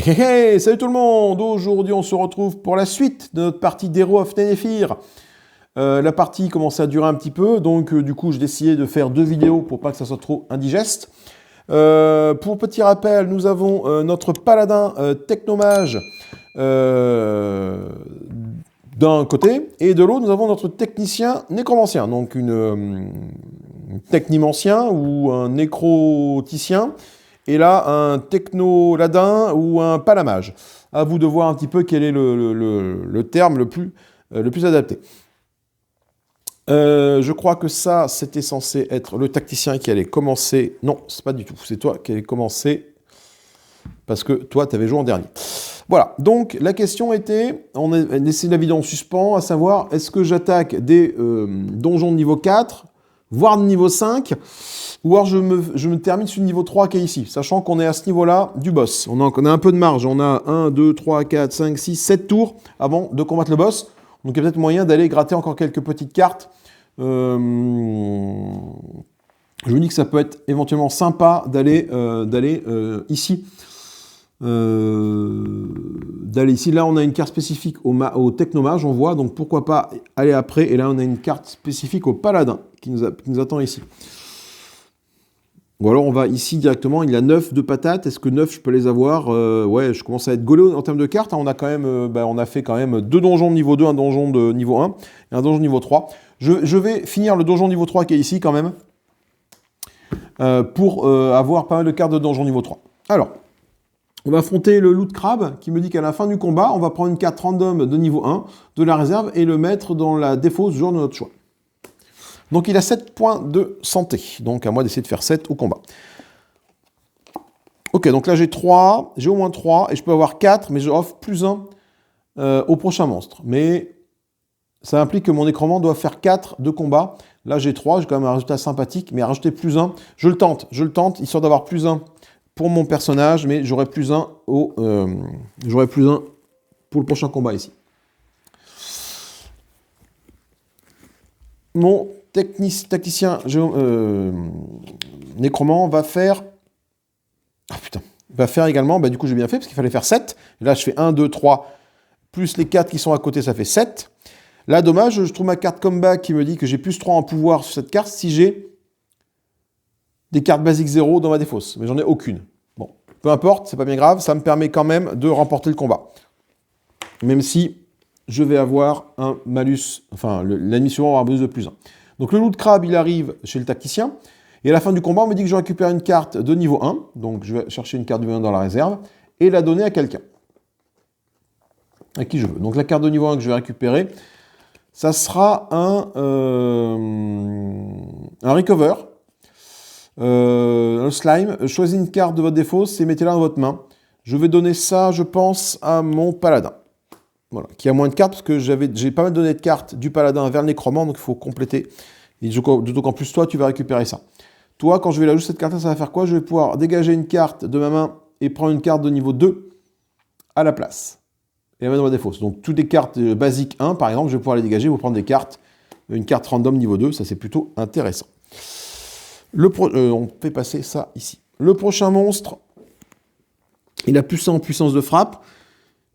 Hey, hey, salut tout le monde! Aujourd'hui, on se retrouve pour la suite de notre partie d'Hero of Nenefir. La partie commençait à durer un petit peu, donc du coup, j'ai décidé de faire 2 vidéos pour pas que ça soit trop indigeste. Pour petit rappel, nous avons notre paladin technomage d'un côté, et de l'autre, nous avons notre technicien nécromancien, donc une technimancien ou un nécroticien. Et là, un techno-ladin ou un palamage. À vous de voir un petit peu quel est le terme le plus adapté. Je crois que ça, c'était censé être le tacticien qui allait commencer. Non, c'est pas du tout. C'est toi qui allais commencer. Parce que toi, tu avais joué en dernier. Voilà. Donc, la question était, on a laissé la vidéo en suspens, à savoir, est-ce que j'attaque des donjons de niveau 4, voire de niveau 5, ou alors je me termine sur le niveau 3 qui est ici, sachant qu'on est à ce niveau-là du boss. On a un peu de marge, on a 1, 2, 3, 4, 5, 6, 7 tours avant de combattre le boss. Donc il y a peut-être moyen d'aller gratter encore quelques petites cartes. Je me dis que ça peut être éventuellement sympa d'aller ici. D'aller ici. Là, on a une carte spécifique au technomage, on voit, donc pourquoi pas aller après. Et là, on a une carte spécifique au paladin qui nous attend ici. Ou alors on va ici directement, il y a 9 de patates, est-ce que 9 je peux les avoir? Ouais, je commence à être gaulé en termes de cartes, on a quand même, on a fait quand même 2 donjons de niveau 2, un donjon de niveau 1 et un donjon de niveau 3. Je vais finir le donjon niveau 3 qui est ici quand même, pour avoir pas mal de cartes de donjon niveau 3. Alors, on va affronter le loot crabe qui me dit qu'à la fin du combat, on va prendre une carte random de niveau 1 de la réserve et le mettre dans la défausse genre de notre choix. Donc il a 7 points de santé. Donc à moi d'essayer de faire 7 au combat. Ok, donc là j'ai 3, j'ai au moins 3, et je peux avoir 4, mais je offre plus 1 au prochain monstre. Mais ça implique que mon nécromant doit faire 4 de combat. Là j'ai 3, j'ai quand même un résultat sympathique, mais à rajouter plus 1, je le tente, histoire d'avoir plus 1 pour mon personnage, mais j'aurai plus 1 pour le prochain combat ici. Mon tacticien nécromant va faire... Ah putain. Va faire également, du coup j'ai bien fait, parce qu'il fallait faire 7. Et là je fais 1, 2, 3, plus les 4 qui sont à côté, ça fait 7. Là, dommage, je trouve ma carte comeback qui me dit que j'ai plus 3 en pouvoir sur cette carte si j'ai des cartes basiques 0 dans ma défausse. Mais j'en ai aucune. Bon, peu importe, c'est pas bien grave, ça me permet quand même de remporter le combat. Même si je vais avoir un malus, enfin l'ennemi suivant va avoir un bonus de plus 1. Donc le loot crabe, il arrive chez le tacticien, et à la fin du combat, on me dit que je récupère une carte de niveau 1, donc je vais chercher une carte de niveau 1 dans la réserve, et la donner à quelqu'un, à qui je veux. Donc la carte de niveau 1 que je vais récupérer, ça sera un recover, un slime. Choisissez une carte de votre défausse et mettez-la dans votre main. Je vais donner ça, je pense, à mon paladin. Voilà, qui a moins de cartes, parce que j'ai pas mal donné de cartes du paladin vers le nécromant, donc il faut compléter. Et d'autant qu'en plus, toi, tu vas récupérer ça. Toi, quand je vais ajouter cette carte-là, ça va faire quoi? Je vais pouvoir dégager une carte de ma main et prendre une carte de niveau 2 à la place. Et la mettre dans ma défausse. Donc, toutes les cartes basiques 1, par exemple, je vais pouvoir les dégager pour prendre des cartes, une carte random niveau 2, ça c'est plutôt intéressant. On fait passer ça ici. Le prochain monstre, il a plus 1 en puissance de frappe.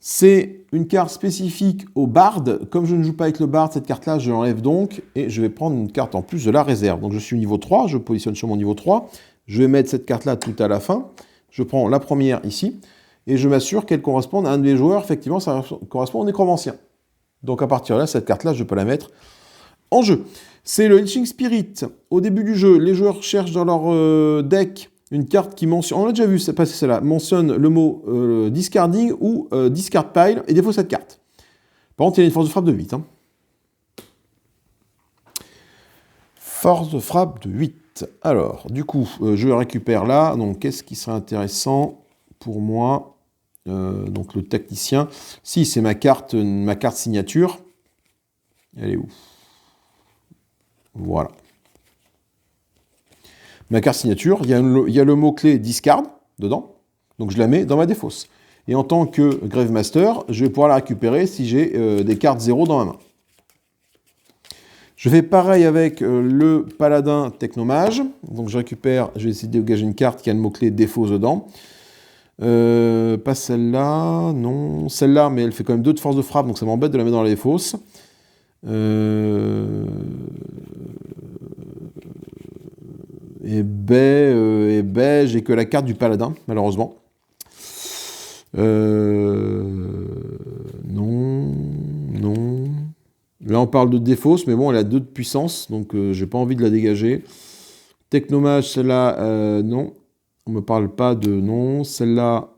C'est une carte spécifique au bard. Comme je ne joue pas avec le bard, cette carte-là, je l'enlève donc. Et je vais prendre une carte en plus de la réserve. Donc je suis au niveau 3, je positionne sur mon niveau 3. Je vais mettre cette carte-là tout à la fin. Je prends la première ici. Et je m'assure qu'elle corresponde à un de mes joueurs. Effectivement, ça correspond au nécromancien. Donc à partir de là, cette carte-là, je peux la mettre en jeu. C'est le Hitching Spirit. Au début du jeu, les joueurs cherchent dans leur deck une carte qui mentionne, on l'a déjà vu passer celle-là, mentionne le mot discarding ou discard pile et défaut cette carte. Par contre, il y a une force de frappe de 8. Hein. Force de frappe de 8. Alors, du coup, je récupère là. Donc, qu'est-ce qui serait intéressant pour moi? Donc, le tacticien. Si, c'est ma carte signature. Elle est où? Voilà. Ma carte signature, il y a le mot-clé discard dedans, donc je la mets dans ma défausse. Et en tant que Grave Master, je vais pouvoir la récupérer si j'ai des cartes 0 dans ma main. Je fais pareil avec le paladin technomage. Donc je vais essayer de dégager une carte qui a le mot-clé défausse dedans. Pas celle-là, non. Celle-là, mais elle fait quand même 2 de force de frappe, donc ça m'embête de la mettre dans la défausse. Et ben, j'ai que la carte du paladin, malheureusement. Non, non. Là, on parle de défausse, mais bon, elle a 2 de puissance, donc j'ai pas envie de la dégager. Technomage, celle-là, non. On me parle pas de non. Celle-là,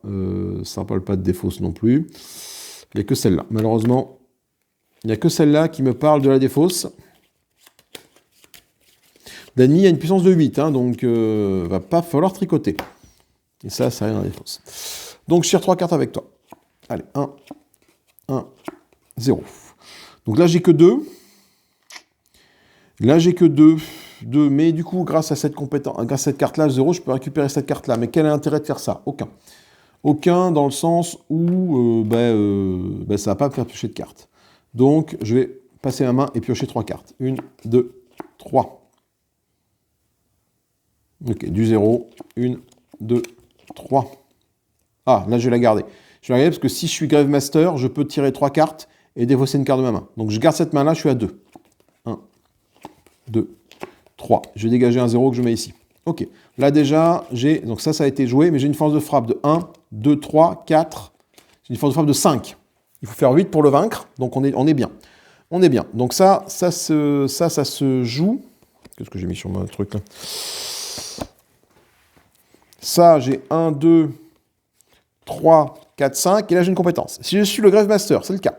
ça ne parle pas de défausse non plus. Il n'y a que celle-là. Malheureusement, il n'y a que celle-là qui me parle de la défausse. L'ennemi a une puissance de 8, hein, donc va pas falloir tricoter. Et ça rien dans la défausse. Donc je tire 3 cartes avec toi. Allez, 1, 1, 0. Donc là, j'ai que 2. Là, j'ai que 2. Mais du coup, grâce à cette carte-là, 0, je peux récupérer cette carte-là. Mais quel est l'intérêt de faire ça? Aucun. Aucun dans le sens où ça ne va pas me faire piocher de cartes. Donc, je vais passer ma main et piocher 3 cartes. 1, 2, 3. Ok, du 0. 1, 2, 3. Ah, là, je vais la garder. Je vais la garder parce que si je suis Grave Master, je peux tirer 3 cartes et défausser une carte de ma main. Donc, je garde cette main-là, je suis à 2. 1, 2, 3. Je vais dégager un 0 que je mets ici. Ok. Là, déjà, donc ça a été joué, mais j'ai une force de frappe de 1, 2, 3, 4. J'ai une force de frappe de 5. Il faut faire 8 pour le vaincre, donc on est bien. On est bien. Donc ça se joue. Qu'est-ce que j'ai mis sur mon truc là? Ça, j'ai 1, 2, 3, 4, 5. Et là, j'ai une compétence. Si je suis le Grave Master, c'est le cas.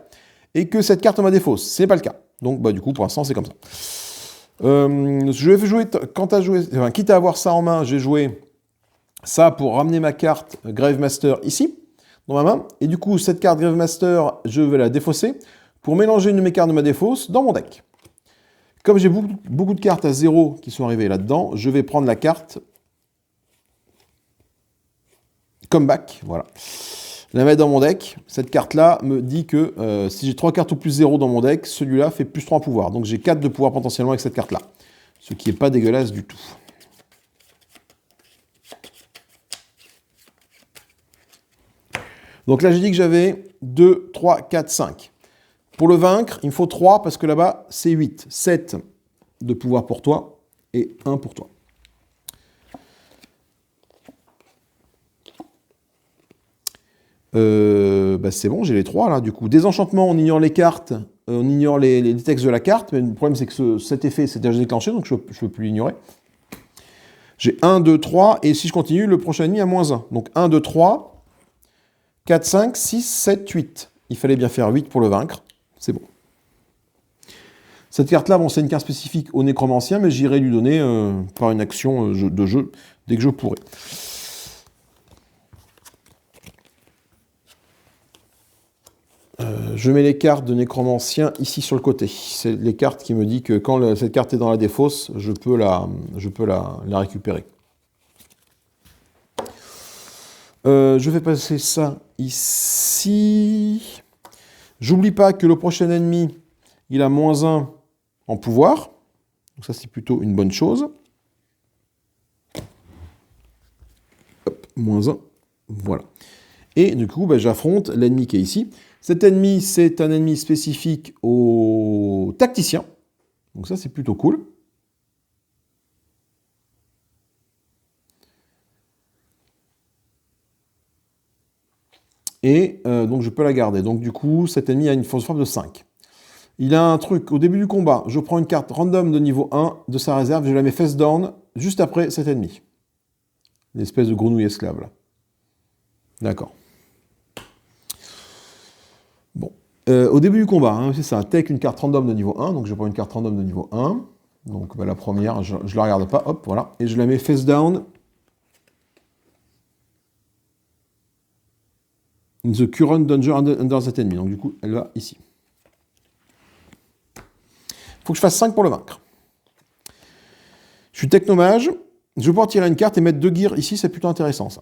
Et que cette carte m'a défausse, ce n'est pas le cas. Donc, du coup, pour l'instant, c'est comme ça. Je vais jouer, quitte à avoir ça en main, j'ai joué ça pour ramener ma carte Grave Master ici, dans ma main. Et du coup, cette carte Grave Master, je vais la défausser pour mélanger une de mes cartes de ma défausse dans mon deck. Comme j'ai beaucoup de cartes à 0 qui sont arrivées là-dedans, je vais prendre la carte Comeback, voilà. La mettre dans mon deck. Cette carte-là me dit que si j'ai 3 cartes ou plus 0 dans mon deck, celui-là fait plus 3 pouvoirs. Donc j'ai 4 de pouvoir potentiellement avec cette carte-là. Ce qui n'est pas dégueulasse du tout. Donc là, j'ai dit que j'avais 2, 3, 4, 5. Pour le vaincre, il me faut 3 parce que là-bas, c'est 8. 7 de pouvoir pour toi et 1 pour toi. C'est bon, j'ai les 3 là, du coup. Désenchantement, on ignore les cartes, on ignore les textes de la carte, mais le problème c'est que cet effet s'est déjà déclenché, donc je ne peux plus l'ignorer. J'ai 1, 2, 3, et si je continue, le prochain ennemi a -1. Donc 1, 2, 3, 4, 5, 6, 7, 8. Il fallait bien faire 8 pour le vaincre, c'est bon. Cette carte-là, bon, c'est une carte spécifique au nécromancien, mais j'irai lui donner par une action de jeu dès que je pourrai. Je mets les cartes de nécromancien ici sur le côté. C'est les cartes qui me disent que quand cette carte est dans la défausse, je peux la récupérer. Je vais passer ça ici. J'oublie pas que le prochain ennemi, il a -1 en pouvoir. Donc ça, c'est plutôt une bonne chose. Hop, -1. Voilà. Et du coup, j'affronte l'ennemi qui est ici. Cet ennemi, c'est un ennemi spécifique aux tacticiens. Donc ça, c'est plutôt cool. Et donc, je peux la garder. Donc, du coup, cet ennemi a une force de frappe de 5. Il a un truc, au début du combat, je prends une carte random de niveau 1 de sa réserve, je la mets face down juste après cet ennemi. Une espèce de grenouille esclave, là. D'accord. Bon. Au début du combat, hein, c'est ça, take une carte random de niveau 1, donc je prends une carte random de niveau 1, donc la première, je ne la regarde pas, hop, voilà, et je la mets face down. In the current danger under that enemy, donc du coup, elle va ici. Il faut que je fasse 5 pour le vaincre. Je suis technomage, je vais pouvoir tirer une carte et mettre 2 gears ici, c'est plutôt intéressant ça.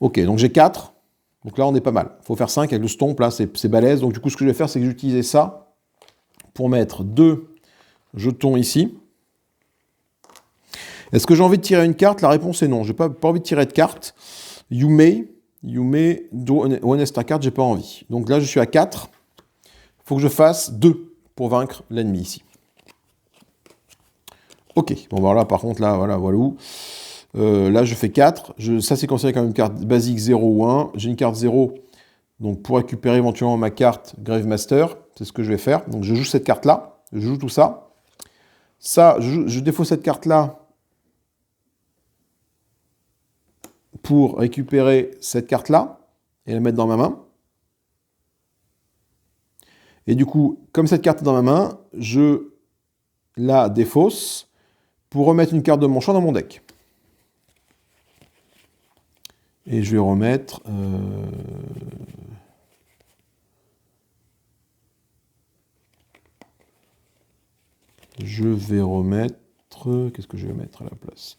Ok, donc j'ai 4. Donc là, on est pas mal. Il faut faire 5 avec le stomp, là, c'est balèze. Donc du coup, ce que je vais faire, c'est que j'utilise ça pour mettre 2 jetons ici. Est-ce que j'ai envie de tirer une carte? La réponse est non. Je n'ai pas envie de tirer de carte. You may draw one extra card, j'ai pas envie. Donc là, je suis à 4. Il faut que je fasse 2 pour vaincre l'ennemi ici. Ok, bon voilà, par contre, là, voilà. Là, je fais 4. Ça, c'est considéré comme une carte basique 0 ou 1. J'ai une carte 0, donc pour récupérer éventuellement ma carte Grave Master, c'est ce que je vais faire. Donc je joue cette carte-là, je joue tout ça. Ça, je défausse cette carte-là pour récupérer cette carte-là et la mettre dans ma main. Et du coup, comme cette carte est dans ma main, je la défausse pour remettre une carte de mon champ dans mon deck. Et je vais remettre... Qu'est-ce que je vais mettre à la place?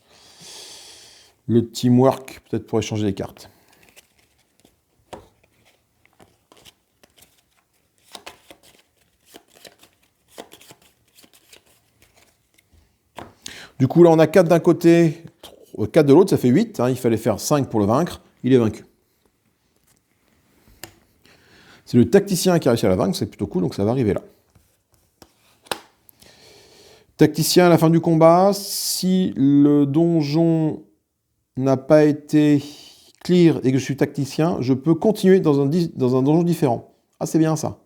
Le teamwork, peut-être pour échanger les cartes. Du coup, là, on a 4 d'un côté, 4 de l'autre, ça fait 8. Hein, il fallait faire 5 pour le vaincre. Il est vaincu. C'est le tacticien qui a réussi à la vaincre, c'est plutôt cool, donc ça va arriver là. Tacticien à la fin du combat, si le donjon n'a pas été clear et que je suis tacticien, je peux continuer dans un donjon différent. Ah, c'est bien ça.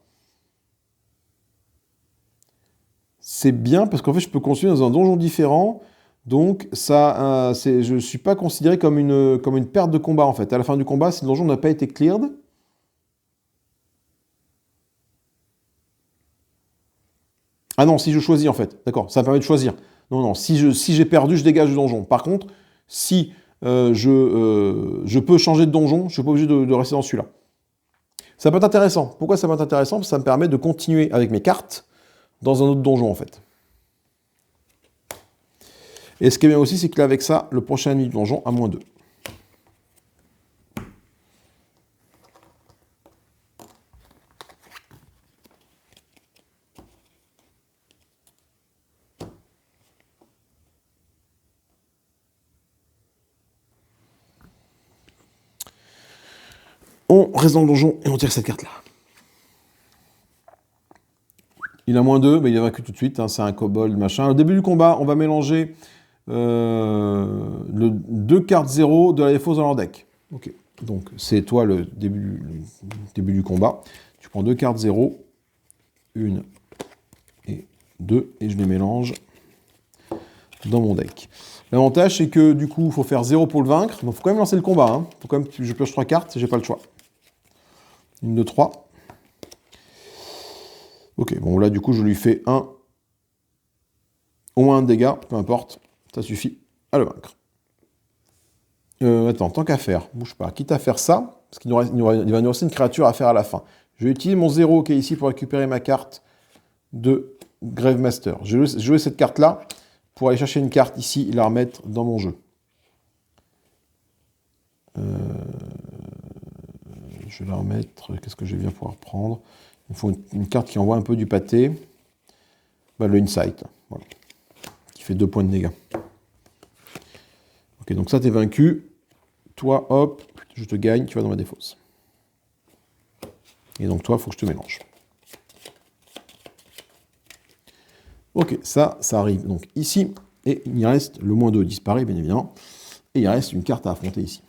C'est bien parce qu'en fait, je peux continuer dans un donjon différent. Donc, ça, je ne suis pas considéré comme une perte de combat, en fait. À la fin du combat, si le donjon n'a pas été cleared, ah non, si je choisis, en fait. D'accord, ça me permet de choisir. Non, si j'ai perdu, je dégage du donjon. Par contre, si je peux changer de donjon, je ne suis pas obligé de rester dans celui-là. Ça peut être intéressant. Pourquoi ça peut être intéressant? Parce que ça me permet de continuer avec mes cartes dans un autre donjon, en fait. Et ce qui est bien aussi, c'est que là, avec ça, le prochain ennemi du donjon a -2. On reste dans le donjon et on tire cette carte-là. Il a -2, mais il est vaincu tout de suite. Hein, c'est un kobold, machin. Au début du combat, on va mélanger le 2 cartes 0 de la défausse dans leur deck. Ok. Donc, c'est toi le début du combat. Tu prends 2 cartes 0, 1 et 2, et je les mélange dans mon deck. L'avantage, c'est que du coup, il faut faire 0 pour le vaincre. Donc, il faut quand même lancer le combat. Hein. Faut quand même, je pioche 3 cartes, j'ai pas le choix. 1, 2, 3. Ok, bon là du coup je lui fais au moins un dégât, peu importe, ça suffit à le vaincre. Attends, tant qu'à faire, bouge pas, quitte à faire ça, parce qu'il va nous rester une créature à faire à la fin. Je vais utiliser mon 0 qui est ici pour récupérer ma carte de Grave Master. Je vais jouer cette carte-là pour aller chercher une carte ici et la remettre dans mon jeu. Je vais la remettre, qu'est-ce que je vais bien pouvoir prendre? Il faut une carte qui envoie un peu du pâté. Bah, le Insight, voilà, qui fait 2 points de dégâts. Ok, donc ça, t'es vaincu. Toi, hop, je te gagne, tu vas dans ma défausse. Et donc toi, il faut que je te mélange. Ok, ça arrive donc ici. Et il reste, le -2 disparaît, bien évidemment. Et il reste une carte à affronter ici.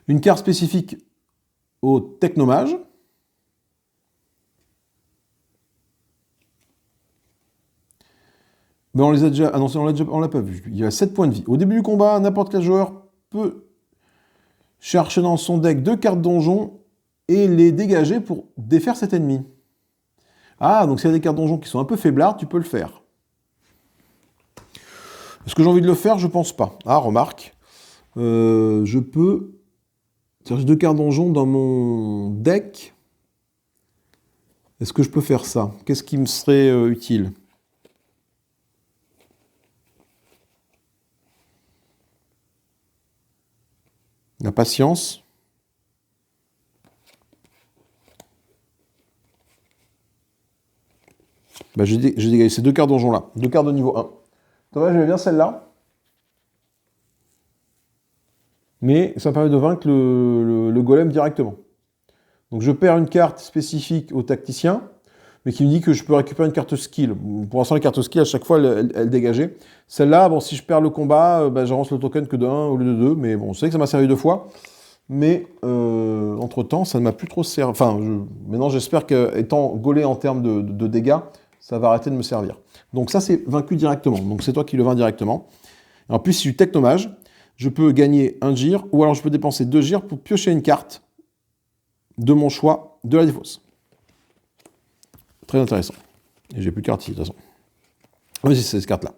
Une carte spécifique au technomage. Ben on les a déjà annoncés, on l'a pas vu. Il y a 7 points de vie. Au début du combat, n'importe quel joueur peut chercher dans son deck 2 cartes donjon et les dégager pour défaire cet ennemi. Ah, donc s'il y a des cartes donjon qui sont un peu faiblardes, tu peux le faire. Est-ce que j'ai envie de le faire? Je pense pas. Ah, remarque. Je peux chercher 2 cartes donjon dans mon deck. Est-ce que je peux faire ça? Qu'est-ce qui me serait utile? La patience. Bah, j'ai dégagé ces 2 cartes donjon là. 2 cartes de niveau 1. Dommage, j'aimais bien celle-là. mais ça me permet de vaincre le golem directement. Donc je perds une carte spécifique au tacticien, mais qui me dit que je peux récupérer une carte skill. Pour l'instant, les cartes skill, à chaque fois, elles dégageaient. Celle-là, bon, si je perds le combat, j'avance le token que de 1 au lieu de 2, mais bon, je sais que ça m'a servi 2 fois. Mais entre-temps, ça ne m'a plus trop servi. Enfin, maintenant, j'espère qu'étant gaulé en termes de dégâts, ça va arrêter de me servir. Donc ça, c'est vaincu directement. Donc c'est toi qui le vainc directement. Et en plus, si je suis technomage, je peux gagner un gire, ou alors je peux dépenser 2 gires pour piocher une carte de mon choix de la défausse. Très intéressant. Et j'ai plus de cartes ici, de toute façon. Oui, c'est cette carte-là.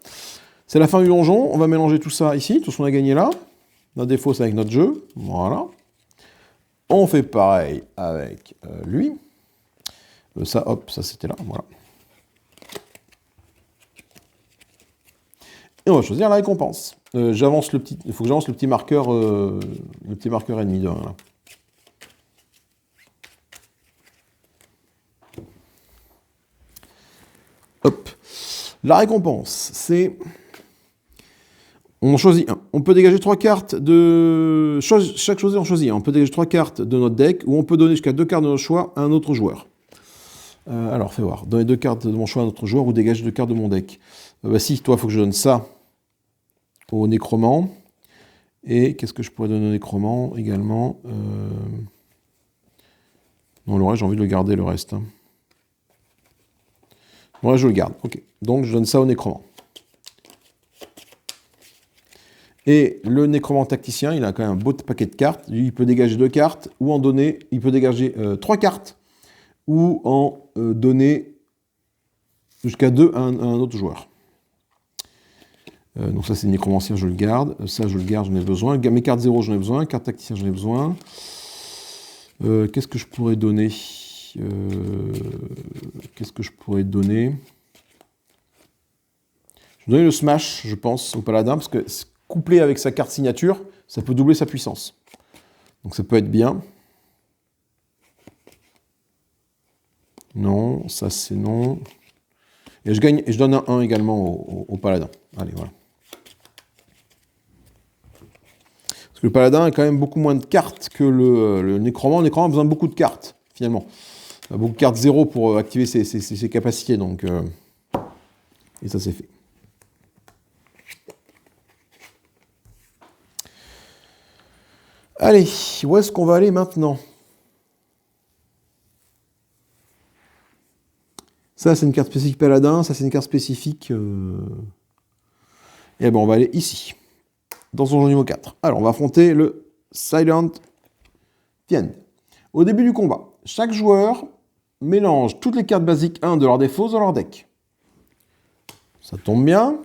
C'est la fin du donjon. On va mélanger tout ça ici, tout ce qu'on a gagné là. La défausse avec notre jeu. Voilà. On fait pareil avec lui. Ça, hop, ça c'était là. Voilà. Et on va choisir la récompense. J'avance le petit. Il faut que j'avance le petit marqueur ennemi de 1 là. Hop. La récompense, c'est... On choisit un. On peut dégager 3 cartes de... Chaque chose, on choisit un. On peut dégager 3 cartes de notre deck, ou on peut donner jusqu'à 2 cartes de notre choix à un autre joueur. Alors, fais voir. Donner 2 cartes de mon choix à un autre joueur, ou dégager 2 cartes de mon deck. Si, toi, il faut que je donne ça au nécromant. Et qu'est-ce que je pourrais donner au nécromant également Non, le reste, j'ai envie de le garder, le reste. Hein. Bon, là, je le garde. Ok. Donc, je donne ça au nécromant. Et le nécromant tacticien, il a quand même un beau paquet de cartes. Lui, il peut dégager 2 cartes, ou en donner... Il peut dégager 3 cartes, ou en donner jusqu'à 2 à un autre joueur. Donc ça, c'est le nécromancien, je le garde. Ça, je le garde, j'en ai besoin. Mes cartes 0, j'en ai besoin. Carte tacticien, j'en ai besoin. Qu'est-ce que je pourrais donner Qu'est-ce que je pourrais donner Je vais donner le smash, je pense, au paladin, parce que couplé avec sa carte signature, ça peut doubler sa puissance. Donc ça peut être bien. Non, ça c'est non. Et je donne un 1 également au paladin. Allez, voilà. Parce que le paladin a quand même beaucoup moins de cartes que le nécromant. Le nécromant a besoin de beaucoup de cartes, finalement. Il a beaucoup de cartes 0 pour activer ses capacités, donc... Et ça c'est fait. Allez, où est-ce qu'on va aller maintenant? Ça, c'est une carte spécifique paladin. Ça, c'est une carte spécifique... Et bon, on va aller ici, dans son jeu niveau 4. Alors, on va affronter le Silent Fiend. Au début du combat, chaque joueur mélange toutes les cartes basiques 1 de leur défausse dans leur deck. Ça tombe bien.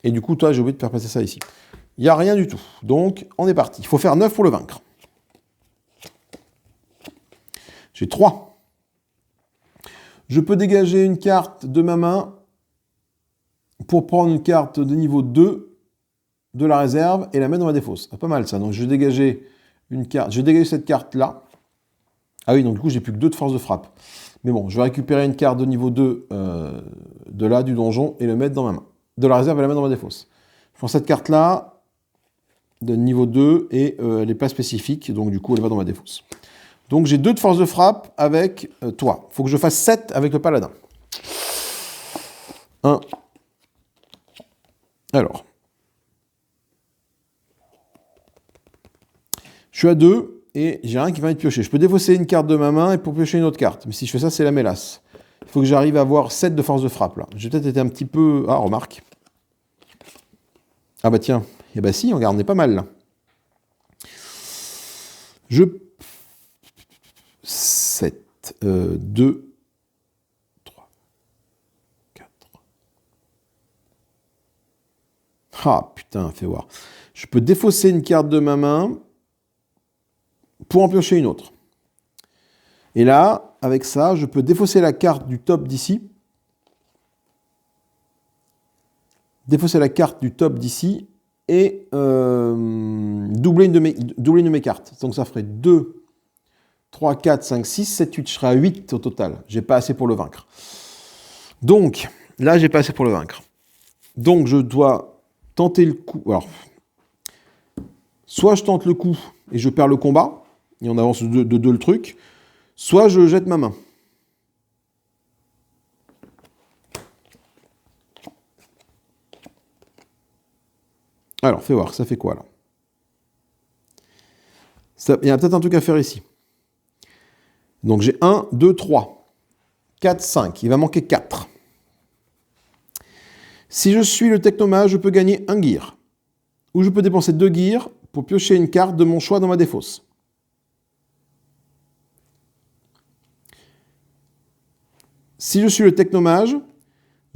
Et du coup, toi, j'ai oublié de faire passer ça ici. Il n'y a rien du tout. Donc, on est parti. Il faut faire 9 pour le vaincre. J'ai 3. Je peux dégager une carte de ma main pour prendre une carte de niveau 2 de la réserve et la mettre dans ma défausse. Ah, pas mal ça. Donc, je vais dégager une carte. Je vais dégager cette carte-là. Ah oui, donc du coup, j'ai plus que 2 de force de frappe. Mais bon, je vais récupérer une carte de niveau 2 de là, du donjon, et le mettre dans ma main. De la réserve et la mettre dans ma défausse. Je prends cette carte-là, de niveau 2, et elle n'est pas spécifique, donc du coup, elle va dans ma défausse. Donc j'ai 2 de force de frappe avec toi. Il faut que je fasse 7 avec le paladin. 1. Alors. Je suis à 2, et j'ai rien qui va être pioché. Je peux défausser une carte de ma main et pour piocher une autre carte. Mais si je fais ça, c'est la mélasse. Il faut que j'arrive à avoir 7 de force de frappe, là. J'ai peut-être été un petit peu... Ah, remarque. Ah bah tiens. Eh bah si, regarde, on est pas mal, là. 7, 2, 3, 4. Ah, putain, fais voir. Je peux défausser une carte de ma main pour en piocher une autre. Et là, avec ça, je peux défausser la carte du top d'ici. Défausser la carte du top d'ici et doubler une de mes cartes. Donc ça ferait 2, 3, 4, 5, 6, 7, 8. Je serai à 8 au total. J'ai pas assez pour le vaincre. Donc, là, j'ai pas assez pour le vaincre. Donc, je dois tenter le coup. Alors, Soit je tente le coup et je perds le combat, et on avance de 2 le truc, soit je jette ma main. Alors, fais voir, ça fait quoi là? Il y a peut-être un truc à faire ici. Donc j'ai 1, 2, 3, 4, 5. Il va manquer 4. Si je suis le technomage, je peux gagner un gear. Ou je peux dépenser 2 gears pour piocher une carte de mon choix dans ma défausse. Si je suis le technomage,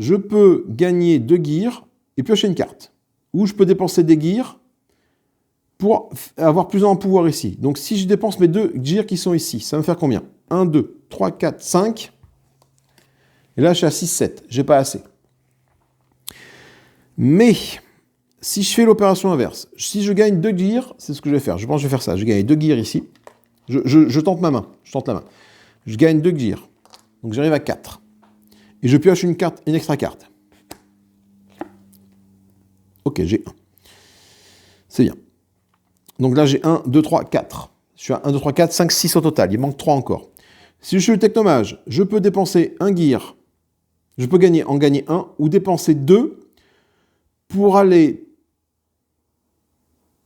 je peux gagner 2 gears et piocher une carte. Ou je peux dépenser des gears pour avoir plus en pouvoir ici. Donc si je dépense mes 2 gears qui sont ici, ça va me faire combien? 1, 2, 3, 4, 5. Et là, je suis à 6, 7. J'ai pas assez. Mais si je fais l'opération inverse, si je gagne 2 gears, c'est ce que je vais faire. Je pense que je vais faire ça. Je gagne 2 gears ici. Je tente ma main. Je tente la main. Je gagne 2 gears. Donc j'arrive à 4. Et je pioche une extra carte. Ok, j'ai 1. C'est bien. Donc là, j'ai 1, 2, 3, 4. Je suis à 1, 2, 3, 4, 5, 6 au total. Il manque 3 encore. Si je suis le technomage, je peux dépenser un gear. Je peux en gagner 1 ou dépenser 2 pour aller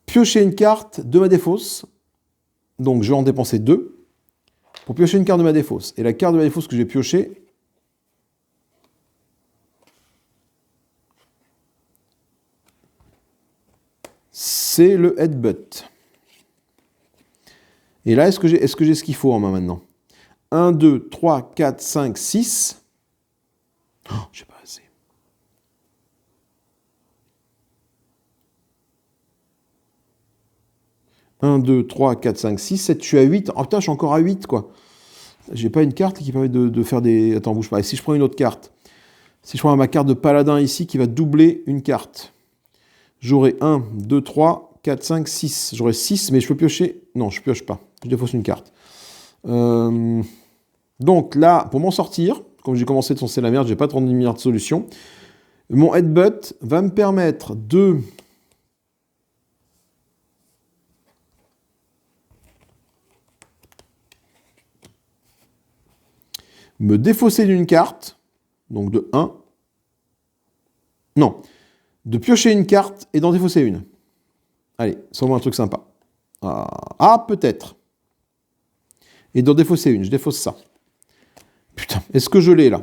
piocher une carte de ma défausse. Donc je vais en dépenser 2 pour piocher une carte de ma défausse. Et la carte de ma défausse que j'ai piochée, c'est le headbutt. Et là, est-ce que j'ai ce qu'il faut en main maintenant? 1, 2, 3, 4, 5, 6. Oh, j'ai pas assez. « 1, 2, 3, 4, 5, 6, 7, je suis à 8. Oh putain, je suis encore à 8, quoi. J'ai pas une carte qui permet de faire des... Attends, bouge pas. Et si je prends une autre carte, si je prends ma carte de paladin ici qui va doubler une carte, j'aurai 1, 2, 3, 4, 5, 6. J'aurai 6, mais je peux piocher... Non, je pioche pas. Je défausse une carte. Donc là, pour m'en sortir, comme j'ai commencé de soncer la merde, j'ai pas 30 milliards de solutions. Mon headbutt va me permettre de... me défausser d'une carte, donc de 1. Non, de piocher une carte et d'en défausser une. Allez, sans un truc sympa. Ah, peut-être. Et d'en défausser une, je défausse ça. Putain, est-ce que je l'ai là?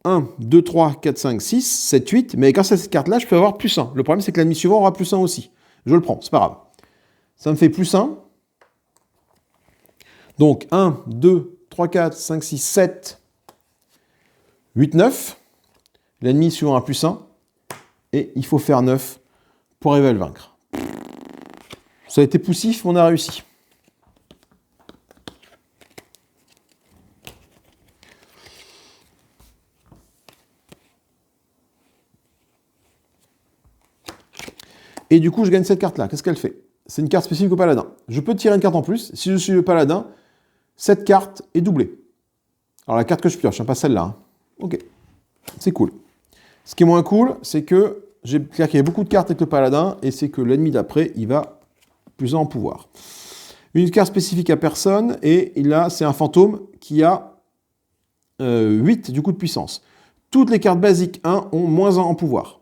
1, 2, 3, 4, 5, 6, 7, 8. Mais grâce à cette carte-là, je peux avoir plus 1. Le problème, c'est que l'ennemi suivant aura plus 1 aussi. Je le prends, c'est pas grave. Ça me fait plus 1. Donc 1, 2, 3, 4, 5, 6, 7, 8, 9. L'ennemi suivant a plus 1. Et il faut faire 9 pour arriver à le vaincre. Ça a été poussif, mais on a réussi. Et du coup, je gagne cette carte-là. Qu'est-ce qu'elle fait? C'est une carte spécifique au paladin. Je peux tirer une carte en plus. Si je suis le paladin, cette carte est doublée. Alors la carte que je pioche, hein, pas celle-là. Hein. Ok, c'est cool. Ce qui est moins cool, c'est que j'ai clair qu'il y a beaucoup de cartes avec le paladin, et c'est que l'ennemi d'après, il va plus en pouvoir. Une carte spécifique à personne, et là, c'est un fantôme qui a 8 du coup de puissance. Toutes les cartes basiques 1 ont moins 1 en pouvoir.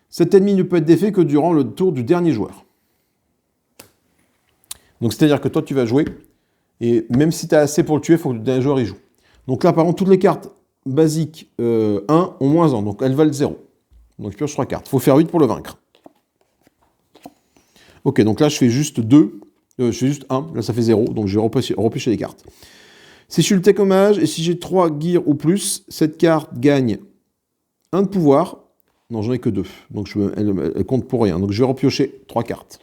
Cet ennemi ne peut être défait que durant le tour du dernier joueur. Donc c'est-à-dire que toi, tu vas jouer, et même si tu as assez pour le tuer, il faut que le dernier joueur y joue. Donc là, par contre, toutes les cartes basiques 1 ont moins 1, donc elles valent 0. Donc je pioche 3 cartes. Il faut faire 8 pour le vaincre. Ok, donc là, je fais juste 2. Je fais juste 1. Là, ça fait 0. Donc je vais repêcher les cartes. Si je suis le technomage, et si j'ai 3 gears ou plus, cette carte gagne 1 de pouvoir. Non, j'en ai que 2. Donc elle compte pour rien. Donc je vais repiocher 3 cartes.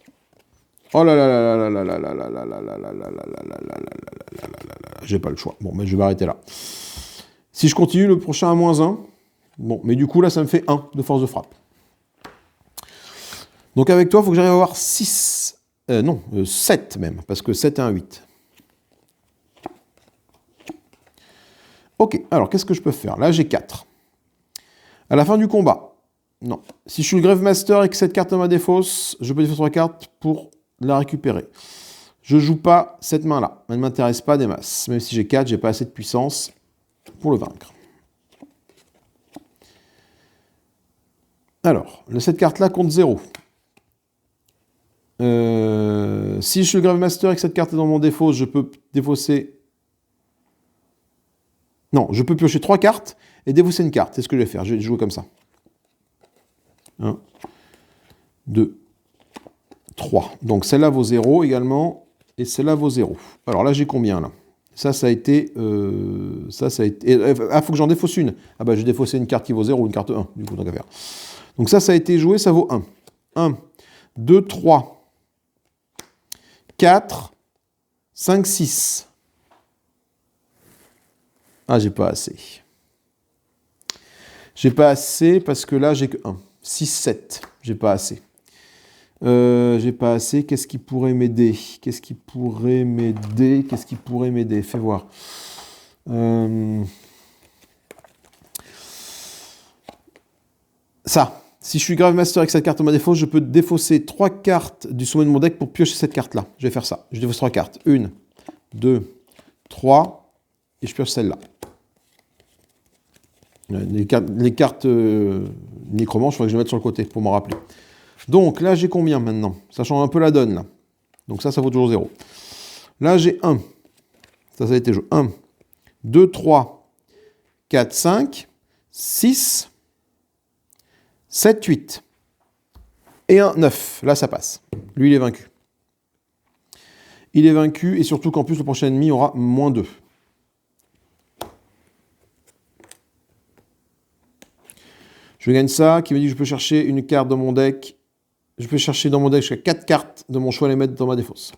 Oh là là là là là là là là là là là là là là là là là. J'ai pas le choix. Bon, mais je vais m'arrêter là. Si je continue, le prochain à moins 1. Bon, mais du coup, là, ça me fait 1 de force de frappe. Donc avec toi, il faut que j'arrive à avoir 6. Non, 7 même, parce que 7 et un 8. Ok, alors qu'est-ce que je peux faire? Là, j'ai 4. À la fin du combat, non. Si je suis le Grave Master et que cette carte ma défausse, je peux défausser 3 cartes pour la récupérer. Je joue pas cette main-là. Elle ne m'intéresse pas des masses. Même si j'ai 4, j'ai pas assez de puissance pour le vaincre. Alors, cette carte-là compte 0. Si je suis le Grave Master et que cette carte est dans mon défausse, je peux défausser... Non, je peux piocher 3 cartes et défausser une carte. C'est ce que je vais faire. Je vais jouer comme ça. 1, 2, 3. Donc celle-là vaut 0 également. Et celle-là vaut 0. Alors là, j'ai combien là? Ça a été... Ah, faut que j'en défausse une. Ah bah, je vais défausser une carte qui vaut 0 ou une carte 1. Du coup, tant qu'à faire. Donc ça a été joué, ça vaut 1. 1, 2, 3, 4, 5, 6. Ah, j'ai pas assez. J'ai pas assez parce que là, j'ai que 1. 6, 7. J'ai pas assez. J'ai pas assez. Qu'est-ce qui pourrait m'aider? Qu'est-ce qui pourrait m'aider? Qu'est-ce qui pourrait m'aider? Fais voir. Ça. Si je suis Grave Master avec cette carte en ma défausse, je peux défausser 3 cartes du sommet de mon deck pour piocher cette carte-là. Je vais faire ça. Je défausse 3 cartes. 1, 2, 3. Et je pioche celle-là. Les cartes nécromantes, je crois que je vais mettre sur le côté pour m'en rappeler. Donc là, j'ai combien maintenant? Ça change un peu la donne, là. Donc ça vaut toujours 0. Là, j'ai 1. Ça a été joué. 1, 2, 3, 4, 5, 6, 7, 8. Et un 9. Là, ça passe. Lui, il est vaincu. Il est vaincu, et surtout qu'en plus, le prochain ennemi aura -2. Je gagne ça, qui me dit que je peux chercher une carte dans mon deck. Je peux chercher dans mon deck jusqu'à 4 cartes de mon choix à les mettre dans ma défausse.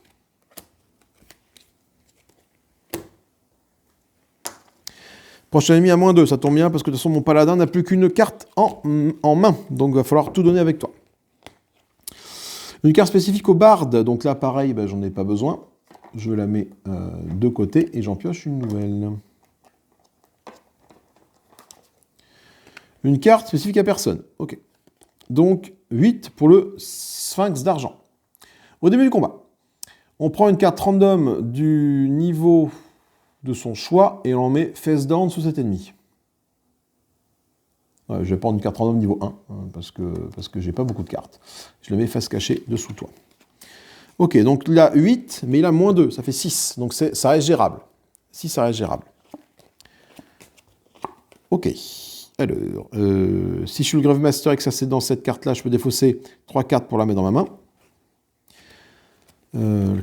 Prochain ennemi à -2, ça tombe bien parce que de toute façon mon paladin n'a plus qu'une carte en main. Donc il va falloir tout donner avec toi. Une carte spécifique au barde, donc là pareil, ben, j'en ai pas besoin. Je la mets de côté et j'en pioche une nouvelle. Une carte spécifique à personne. Ok. Donc 8 pour le Sphinx d'argent. Au début du combat, on prend une carte random du niveau de son choix et on en met face down sous cet ennemi. Ouais, je vais prendre une carte random niveau 1 hein, parce que j'ai pas beaucoup de cartes. Je le mets face cachée dessous toi. Ok, donc il a 8, mais il a -2, ça fait 6. Donc ça reste gérable. 6, ça reste gérable. Ok. Alors, si je suis le Grave Master et que ça c'est dans cette carte-là, je peux défausser 3 cartes pour la mettre dans ma main. En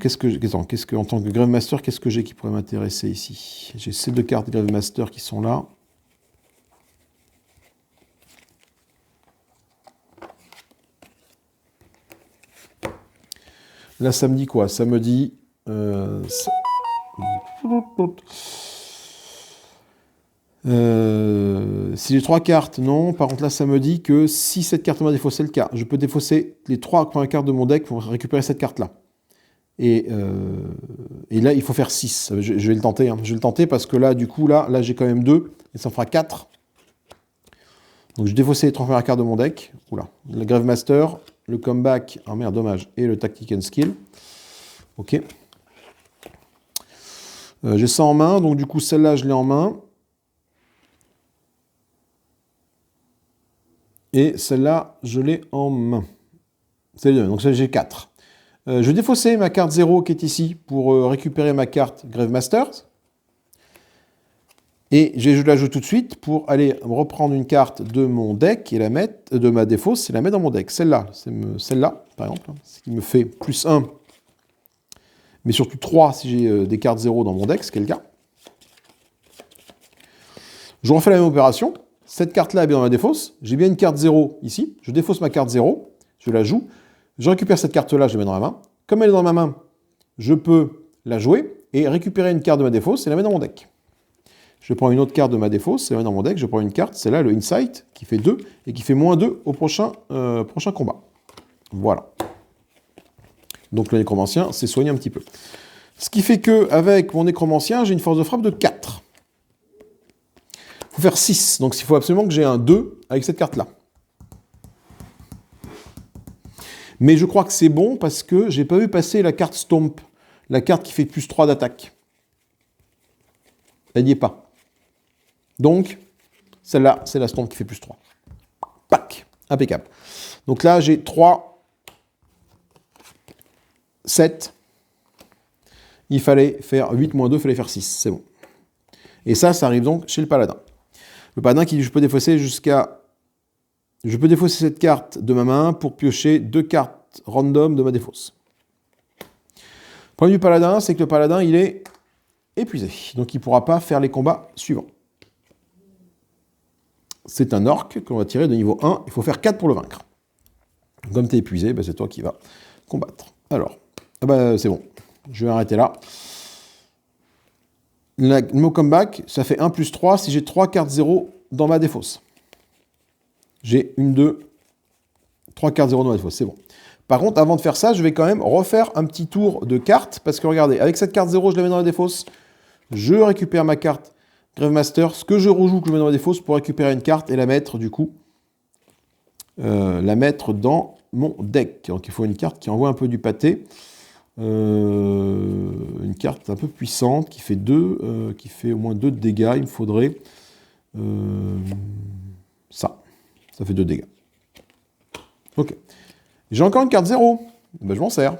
tant que Grave Master, qu'est-ce que j'ai qui pourrait m'intéresser ici? J'ai ces 2 cartes Grave Master qui sont là. Là, ça me dit quoi? Ça me dit... si j'ai 3 cartes, non. Par contre, là, ça me dit que si cette carte m'a défaussé, c'est le cas. Je peux défausser les 3 premières cartes de mon deck pour récupérer cette carte-là. Et là, il faut faire 6. Je vais le tenter. Hein. Je vais le tenter parce que là, du coup, là j'ai quand même 2. Et ça en fera 4. Donc, je défausse les 3 premières cartes de mon deck. Oula. Le Grave Master, le Comeback, oh merde, dommage, et le Tactic Skill. Ok. J'ai ça en main. Donc, du coup, celle-là, je l'ai en main. Et celle-là, je l'ai en main. C'est bien. Donc, j'ai 4. Je vais défausser ma carte 0 qui est ici pour récupérer ma carte Grave Masters. Et je la joue tout de suite pour aller reprendre une carte de mon deck et la mettre, de ma défausse et la mettre dans mon deck. Celle-là, celle-là, par exemple, ce qui me fait +1, mais surtout 3 si j'ai des cartes 0 dans mon deck, ce qui est le cas. Je refais la même opération. Cette carte-là est bien dans ma défausse. J'ai bien une carte 0 ici. Je défausse ma carte 0. Je la joue. Je récupère cette carte-là, je la mets dans ma main. Comme elle est dans ma main, je peux la jouer et récupérer une carte de ma défausse et la mettre dans mon deck. Je prends une autre carte de ma défausse et la mets dans mon deck. Je prends une carte, c'est là le Insight, qui fait 2 et qui fait -2 au prochain combat. Voilà. Donc le nécromancien s'est soigné un petit peu. Ce qui fait qu'avec mon nécromancien, j'ai une force de frappe de 4. Il faut faire 6. Donc il faut absolument que j'ai un 2 avec cette carte-là. Mais je crois que c'est bon parce que j'ai pas vu passer la carte Stomp, la carte qui fait plus 3 d'attaque. Elle n'y est pas. Donc, celle-là, c'est la Stomp qui fait plus 3. Pac, impeccable. Donc là, j'ai 3, 7. Il fallait faire 8 moins 2, il fallait faire 6. C'est bon. Et ça arrive donc chez le paladin. Le paladin qui dit je peux défausser jusqu'à... Je peux défausser cette carte de ma main pour piocher 2 cartes random de ma défausse. Le problème du paladin, c'est que le paladin, il est épuisé. Donc il ne pourra pas faire les combats suivants. C'est un orc que l'on va tirer de niveau 1. Il faut faire 4 pour le vaincre. Comme tu es épuisé, c'est toi qui vas combattre. Alors, c'est bon. Je vais arrêter là. Le mot comeback, ça fait 1 plus 3 si j'ai 3 cartes 0 dans ma défausse. J'ai 1, 2, 3 cartes 0 dans ma défausse, c'est bon. Par contre, avant de faire ça, je vais quand même refaire un petit tour de cartes, parce que regardez, avec cette carte 0, je la mets dans la défausse, je récupère ma carte Gravemaster, ce que je rejoue, que je mets dans la défausse, pour récupérer une carte et la mettre, du coup, dans mon deck. Donc il faut une carte qui envoie un peu du pâté. Une carte un peu puissante qui fait qui fait au moins 2 de dégâts. Il me faudrait ça fait 2 dégâts. Ok. J'ai encore une carte 0. Ben, je m'en sers.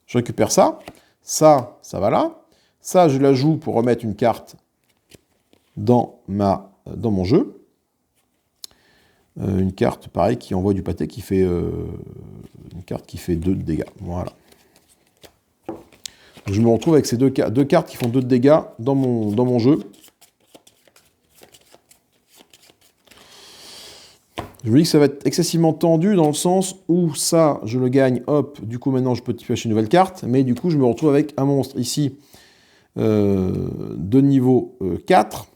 Je récupère ça. Ça va là. Ça, je la joue pour remettre une carte dans mon jeu. Une carte, pareil, qui envoie du pâté, qui fait une carte qui fait 2 de dégâts. Voilà. Donc, je me retrouve avec ces deux cartes qui font 2 de dégâts dans mon jeu. Je me dis que ça va être excessivement tendu dans le sens où ça, je le gagne, hop, du coup maintenant je peux piocher une nouvelle carte, mais du coup je me retrouve avec un monstre ici de niveau 4,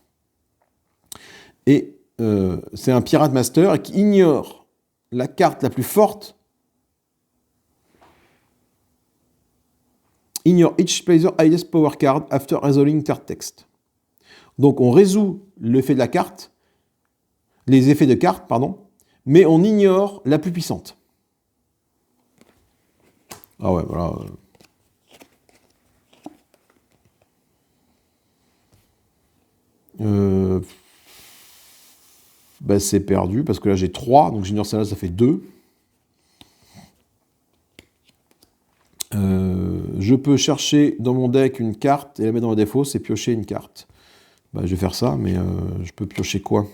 et c'est un Pirate Master qui ignore la carte la plus forte. Ignore each player's highest power card after resolving their text. Donc on résout l'effet de la carte, les effets de carte, pardon, mais on ignore la plus puissante. Ah ouais, voilà. C'est perdu, parce que là j'ai 3, donc j'ignore celle-là, ça fait 2. Je peux chercher dans mon deck une carte et la mettre dans ma défausse et piocher une carte. Je vais faire ça, mais je peux piocher quoi?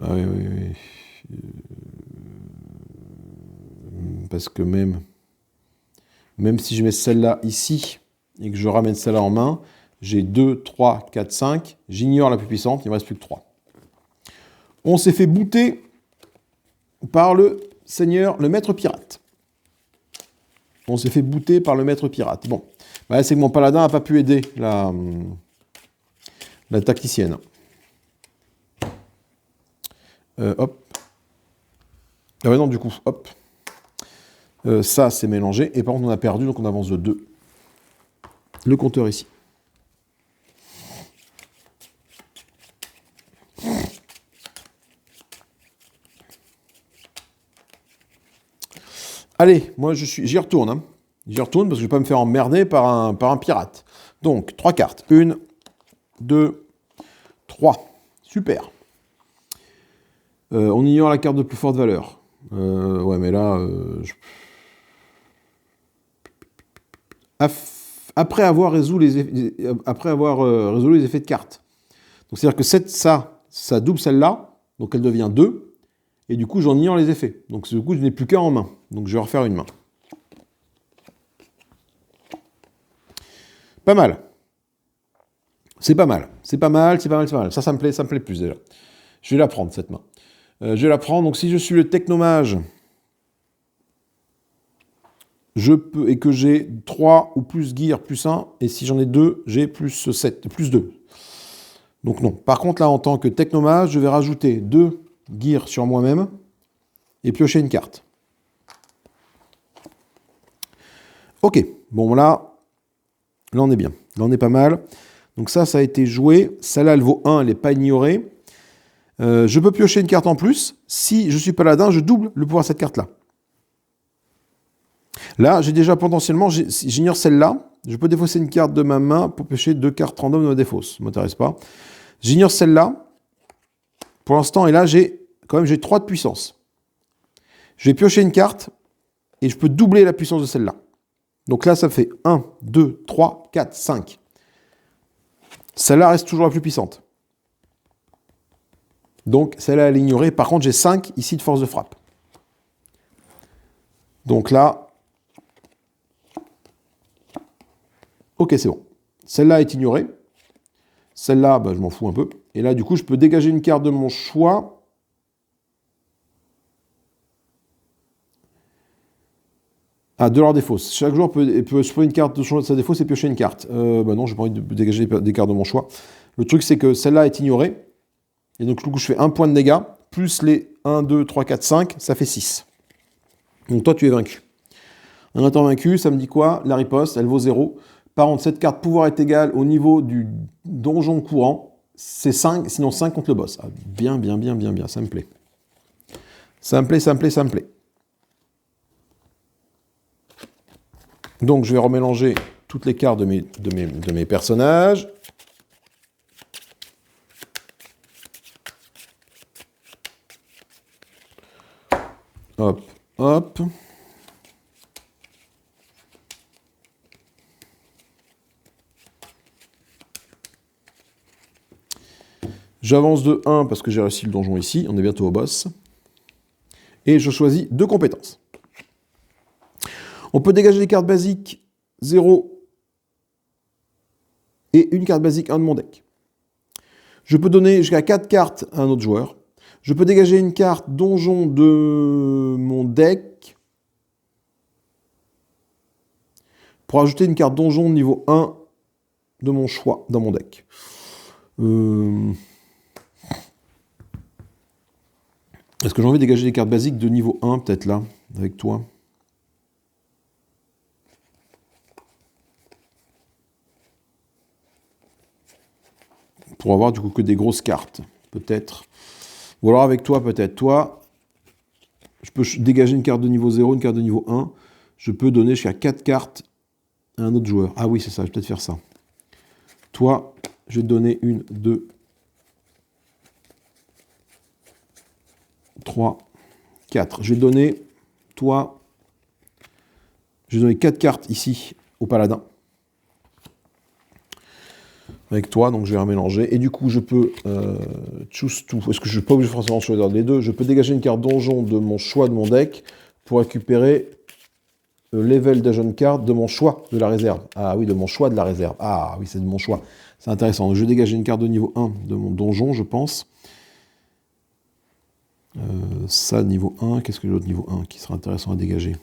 Ah oui. Parce que même si je mets celle-là ici et que je ramène celle-là en main, j'ai 2, 3, 4, 5. J'ignore la plus puissante, il ne me reste plus que 3. On s'est fait booter par le seigneur, le maître pirate. On s'est fait booter par le maître pirate. Bon, c'est que mon paladin n'a pas pu aider la tacticienne. Hop. Ah ouais, non, du coup, hop. Ça, c'est mélangé. Et par contre, on a perdu, donc on avance de 2. Le compteur ici. Allez, moi, j'y retourne. Hein. J'y retourne parce que je ne vais pas me faire emmerder par un pirate. Donc, 3 cartes. 1, 2, 3. Super. On ignore la carte de plus forte valeur. Ouais, mais là... Après avoir résolu les effets de carte. Donc, c'est-à-dire que ça double celle-là, donc elle devient 2. Et du coup, j'en ignore les effets. Donc, du coup, je n'ai plus qu'un en main. Donc, je vais refaire une main. Pas mal. C'est pas mal. Ça me plaît plus déjà. Je vais la prendre, cette main. Je vais la prendre. Donc, si je suis le technomage, je peux, et que j'ai 3 ou plus gear plus 1, et si j'en ai 2, j'ai plus 7, plus 2. Donc, non. Par contre, là, en tant que technomage, je vais rajouter 2 gear sur moi-même et piocher une carte. Ok, bon là on est bien, là on est pas mal. Donc ça a été joué, celle-là elle vaut 1, elle n'est pas ignorée. Je peux piocher une carte en plus. Si je suis paladin, je double le pouvoir de cette carte-là. Là, j'ai déjà potentiellement, j'ignore celle-là. Je peux défausser une carte de ma main pour piocher 2 cartes random de ma défausse. Ça ne m'intéresse pas. J'ignore celle-là. Pour l'instant, et là, j'ai 3 de puissance. Je vais piocher une carte et je peux doubler la puissance de celle-là. Donc là, ça fait 1, 2, 3, 4, 5. Celle-là reste toujours la plus puissante. Donc celle-là, elle est ignorée. Par contre, j'ai 5 ici de force de frappe. Donc là, ok, c'est bon. Celle-là est ignorée. Celle-là, bah, je m'en fous un peu. Et là, du coup, je peux dégager une carte de mon choix. Ah, de leur défausse. Chaque joueur peut choisir une carte de sa défausse et piocher une carte. Bah non, j'ai pas envie de dégager des cartes de mon choix. Le truc, c'est que celle-là est ignorée. Et donc, du coup, je fais 1 point de dégâts, plus les 1, 2, 3, 4, 5, ça fait 6. Donc toi, tu es vaincu. En étant vaincu, ça me dit quoi? La riposte, elle vaut 0. Par contre, cette carte pouvoir est égale au niveau du donjon courant. C'est 5, sinon 5 contre le boss. Ah, bien, bien, bien, bien, bien, ça me plaît. Ça me plaît, ça me plaît, ça me plaît. Donc, je vais remélanger toutes les cartes de mes personnages. Hop, hop. J'avance de 1 parce que j'ai réussi le donjon ici. On est bientôt au boss. Et je choisis 2 compétences. On peut dégager des cartes basiques 0 et une carte basique 1 de mon deck. Je peux donner jusqu'à 4 cartes à un autre joueur. Je peux dégager une carte donjon de mon deck pour ajouter une carte donjon niveau 1 de mon choix dans mon deck. Est-ce que j'ai envie de dégager des cartes basiques de niveau 1 peut-être là, avec toi ? Pour avoir du coup que des grosses cartes, peut-être. Ou alors avec toi, peut-être. Toi, je peux dégager une carte de niveau 0, une carte de niveau 1. Je peux donner jusqu'à 4 cartes à un autre joueur. Ah oui, c'est ça, je vais peut-être faire ça. Toi, je vais te donner 1, 2, 3, 4. Je vais te donner, toi, je vais donner 4 cartes ici au paladin. Avec toi, donc je vais remélanger. Et du coup, je peux choose tout. Est-ce que je ne suis pas obligé forcément de choisir les deux? Je peux dégager une carte donjon de mon choix de mon deck pour récupérer le level d'agent card de mon choix de la réserve. Ah oui, de mon choix de la réserve. Ah oui, c'est de mon choix. C'est intéressant. Je vais dégager une carte de niveau 1 de mon donjon, je pense. Ça, niveau 1. Qu'est-ce que j'ai d'autre niveau 1 qui sera intéressant à dégager?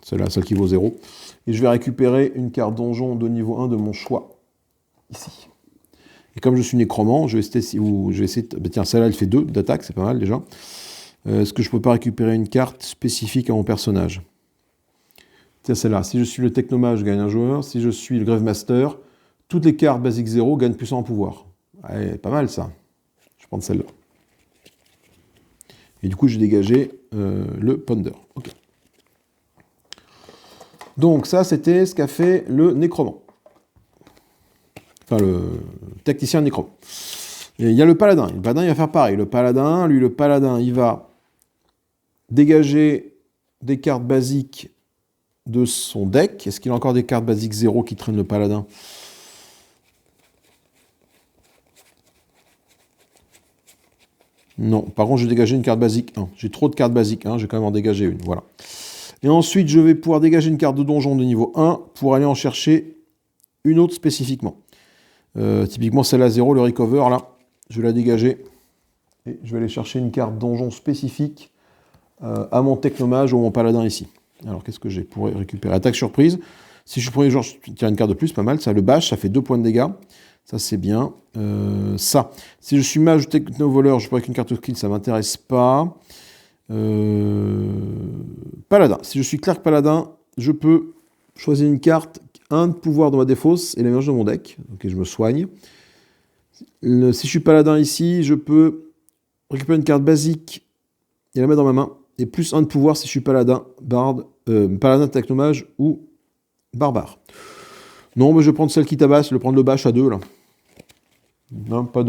Celle-là, celle qui vaut 0. Et je vais récupérer une carte donjon de niveau 1 de mon choix. Ici. Et comme je suis nécromant, je vais essayer de... Tiens, celle-là, elle fait 2 d'attaque, c'est pas mal déjà. Est-ce que je peux pas récupérer une carte spécifique à mon personnage? Tiens, celle-là. Si je suis le technomage, je gagne un joueur. Si je suis le Grave Master, toutes les cartes basiques 0 gagnent puissant en pouvoir. Ouais, pas mal ça. Je vais prendre celle-là. Et du coup, j'ai dégagé le Ponder. Ok. Donc ça, c'était ce qu'a fait le nécromant. Enfin, le tacticien nécromant. Et il y a le paladin. Le paladin, il va faire pareil. Le paladin, il va dégager des cartes basiques de son deck. Est-ce qu'il a encore des cartes basiques 0 qui traînent le paladin? Non. Par contre, j'ai dégagé une carte basique 1. J'ai trop de cartes basiques 1. Je vais quand même en dégager une. Voilà. Et ensuite, je vais pouvoir dégager une carte de donjon de niveau 1 pour aller en chercher une autre spécifiquement. Typiquement, celle à 0, le recover, là, je vais la dégager. Et je vais aller chercher une carte donjon spécifique à mon technomage ou mon paladin ici. Alors, qu'est-ce que j'ai pour récupérer? Attaque surprise. Si je suis premier joueur, je tire une carte de plus, pas mal. Ça, le bash, ça fait 2 points de dégâts. Ça, c'est bien. Ça. Si je suis mage ou techno-voleur, je peux avec une carte de skill, ça ne m'intéresse pas. Paladin. Si je suis clerc paladin, je peux choisir une carte 1 de pouvoir dans ma défausse et la mélange de mon deck. Ok, je me soigne. Si je suis paladin ici, je peux récupérer une carte basique et la mettre dans ma main. Et plus 1 de pouvoir si je suis paladin, barde, paladin, technomage ou barbare. Non, mais je vais prendre celle qui tabasse, je vais prendre le bâche à 2 là. Non, pas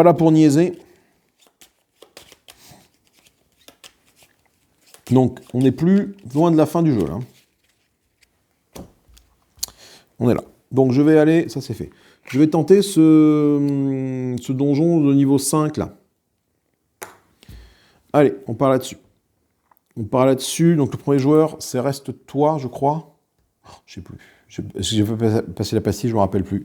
là pour niaiser. Donc, on n'est plus loin de la fin du jeu là. On est là. Donc, je vais aller, ça c'est fait. Je vais tenter ce donjon de niveau 5 là. Allez, on part là-dessus. On part là-dessus. Donc, le premier joueur, c'est reste toi, je crois. Oh, je sais plus. J'ai fait passer la pastille, je me rappelle plus.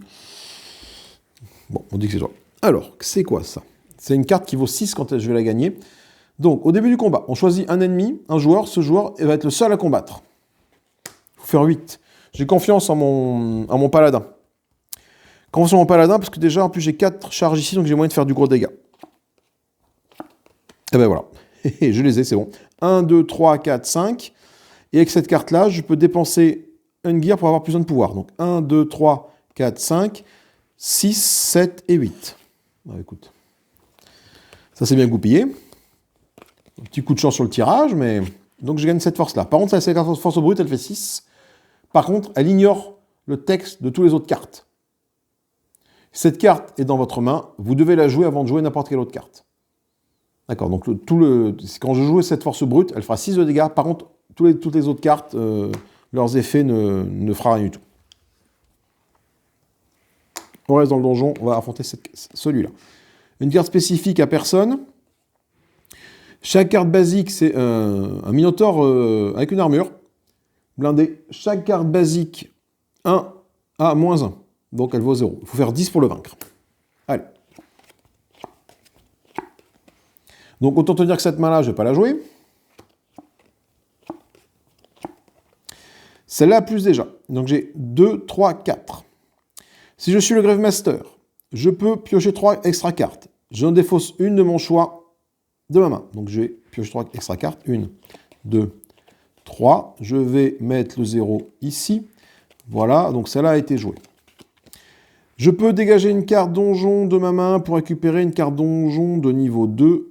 Bon, on dit que c'est toi. Alors, c'est quoi ça? C'est une carte qui vaut 6 quand je vais la gagner. Donc, au début du combat, on choisit un ennemi, un joueur. Ce joueur va être le seul à combattre. Il faut faire 8. J'ai confiance en mon paladin. Confiance en mon paladin, parce que déjà, en plus, j'ai 4 charges ici, donc j'ai moyen de faire du gros dégât. Et ben voilà. Je les ai, c'est bon. 1, 2, 3, 4, 5. Et avec cette carte-là, je peux dépenser une gear pour avoir plus de pouvoir. Donc 1, 2, 3, 4, 5, 6, 7 et 8. Ah, écoute. Ça, c'est bien goupillé. Un petit coup de chance sur le tirage, mais... Donc, je gagne cette force-là. Par contre, cette force brute, elle fait 6. Par contre, elle ignore le texte de toutes les autres cartes. Cette carte est dans votre main. Vous devez la jouer avant de jouer n'importe quelle autre carte. D'accord, donc quand je joue cette force brute, elle fera 6 de dégâts. Par contre, toutes les autres cartes, leurs effets ne fera rien du tout. On reste dans le donjon, on va affronter celui-là. Une carte spécifique à personne. Chaque carte basique, c'est un minotaure avec une armure blindée. Chaque carte basique, 1 à -1. Donc elle vaut 0. Il faut faire 10 pour le vaincre. Allez. Donc autant te dire que cette main-là, je ne vais pas la jouer. Celle-là plus déjà. Donc j'ai 2, 3, 4. Si je suis le Grave Master, je peux piocher 3 extra cartes. J'en défausse une de mon choix de ma main. Donc je vais piocher 3 extra cartes. 1, 2, 3. Je vais mettre le 0 ici. Voilà, donc celle-là a été jouée. Je peux dégager une carte donjon de ma main pour récupérer une carte donjon de niveau 2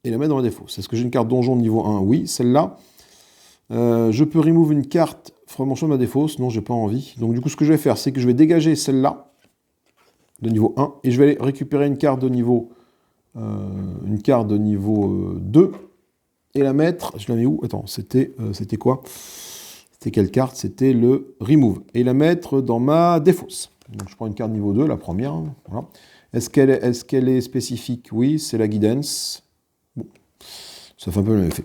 et la mettre dans ma défausse. Est-ce que j'ai une carte donjon de niveau 1? Oui, celle-là. Je peux remove une carte from mon choix de ma défausse. Non, j'ai pas envie. Donc du coup, ce que je vais faire, c'est que je vais dégager celle-là de niveau 1 et je vais aller récupérer une carte de niveau 2 et la mettre. Je la mets où? Attends, c'était quoi? C'était quelle carte? C'était le remove. Et la mettre dans ma défausse. Donc je prends une carte niveau 2, la première. Voilà. Est-ce qu'elle est spécifique? Oui, c'est la guidance. Bon, ça fait un peu le même effet.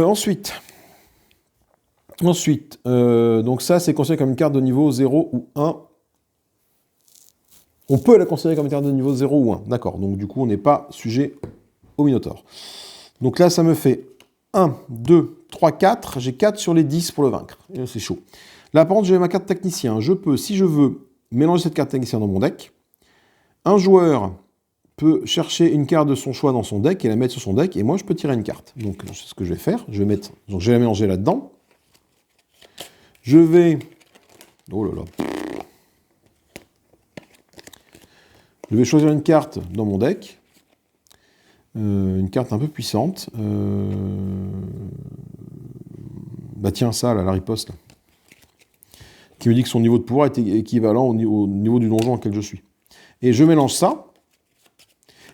Ensuite, donc ça, c'est considéré comme une carte de niveau 0 ou 1. On peut la considérer comme une carte de niveau 0 ou 1. D'accord, donc du coup, on n'est pas sujet au Minotaure. Donc là, ça me fait 1, 2, 3, 4. J'ai 4 sur les 10 pour le vaincre. C'est chaud. Là, par contre, j'ai ma carte technicien. Je peux, si je veux, mélanger cette carte technicien dans mon deck. Un joueur peut chercher une carte de son choix dans son deck et la mettre sur son deck. Et moi, je peux tirer une carte. Donc, c'est ce que je vais faire. Je vais la mélanger là-dedans. Je vais... Oh là là. Je vais choisir une carte dans mon deck. Une carte un peu puissante. Bah tiens, ça, là, la riposte. Là. Qui me dit que son niveau de pouvoir est équivalent au niveau du donjon auquel je suis. Et je mélange ça.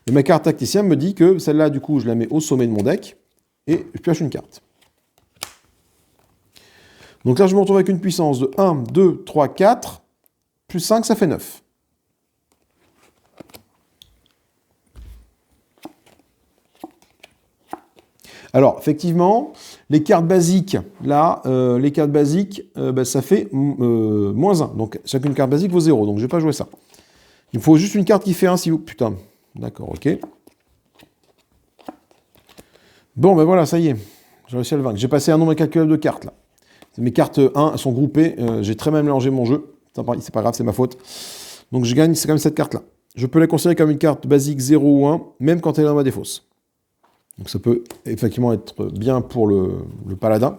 Et ma carte tacticien me dit que celle-là, du coup, je la mets au sommet de mon deck. Et je pioche une carte. Donc là, je me retrouve avec une puissance de 1, 2, 3, 4. Plus 5, ça fait 9. Alors, effectivement, les cartes basiques, là, ça fait -1. Donc, chacune carte basique vaut 0. Donc, je ne vais pas jouer ça. Il me faut juste une carte qui fait 1 si vous... Putain. D'accord, ok. Bon, ben voilà, ça y est. J'ai réussi à le vaincre. J'ai passé un nombre incalculable de cartes, là. Mes cartes 1 sont groupées. J'ai très mal mélangé mon jeu. C'est pas grave, c'est ma faute. Donc, je gagne, c'est quand même cette carte-là. Je peux la considérer comme une carte basique 0 ou 1, même quand elle est dans ma défausse. Donc ça peut effectivement être bien pour le paladin.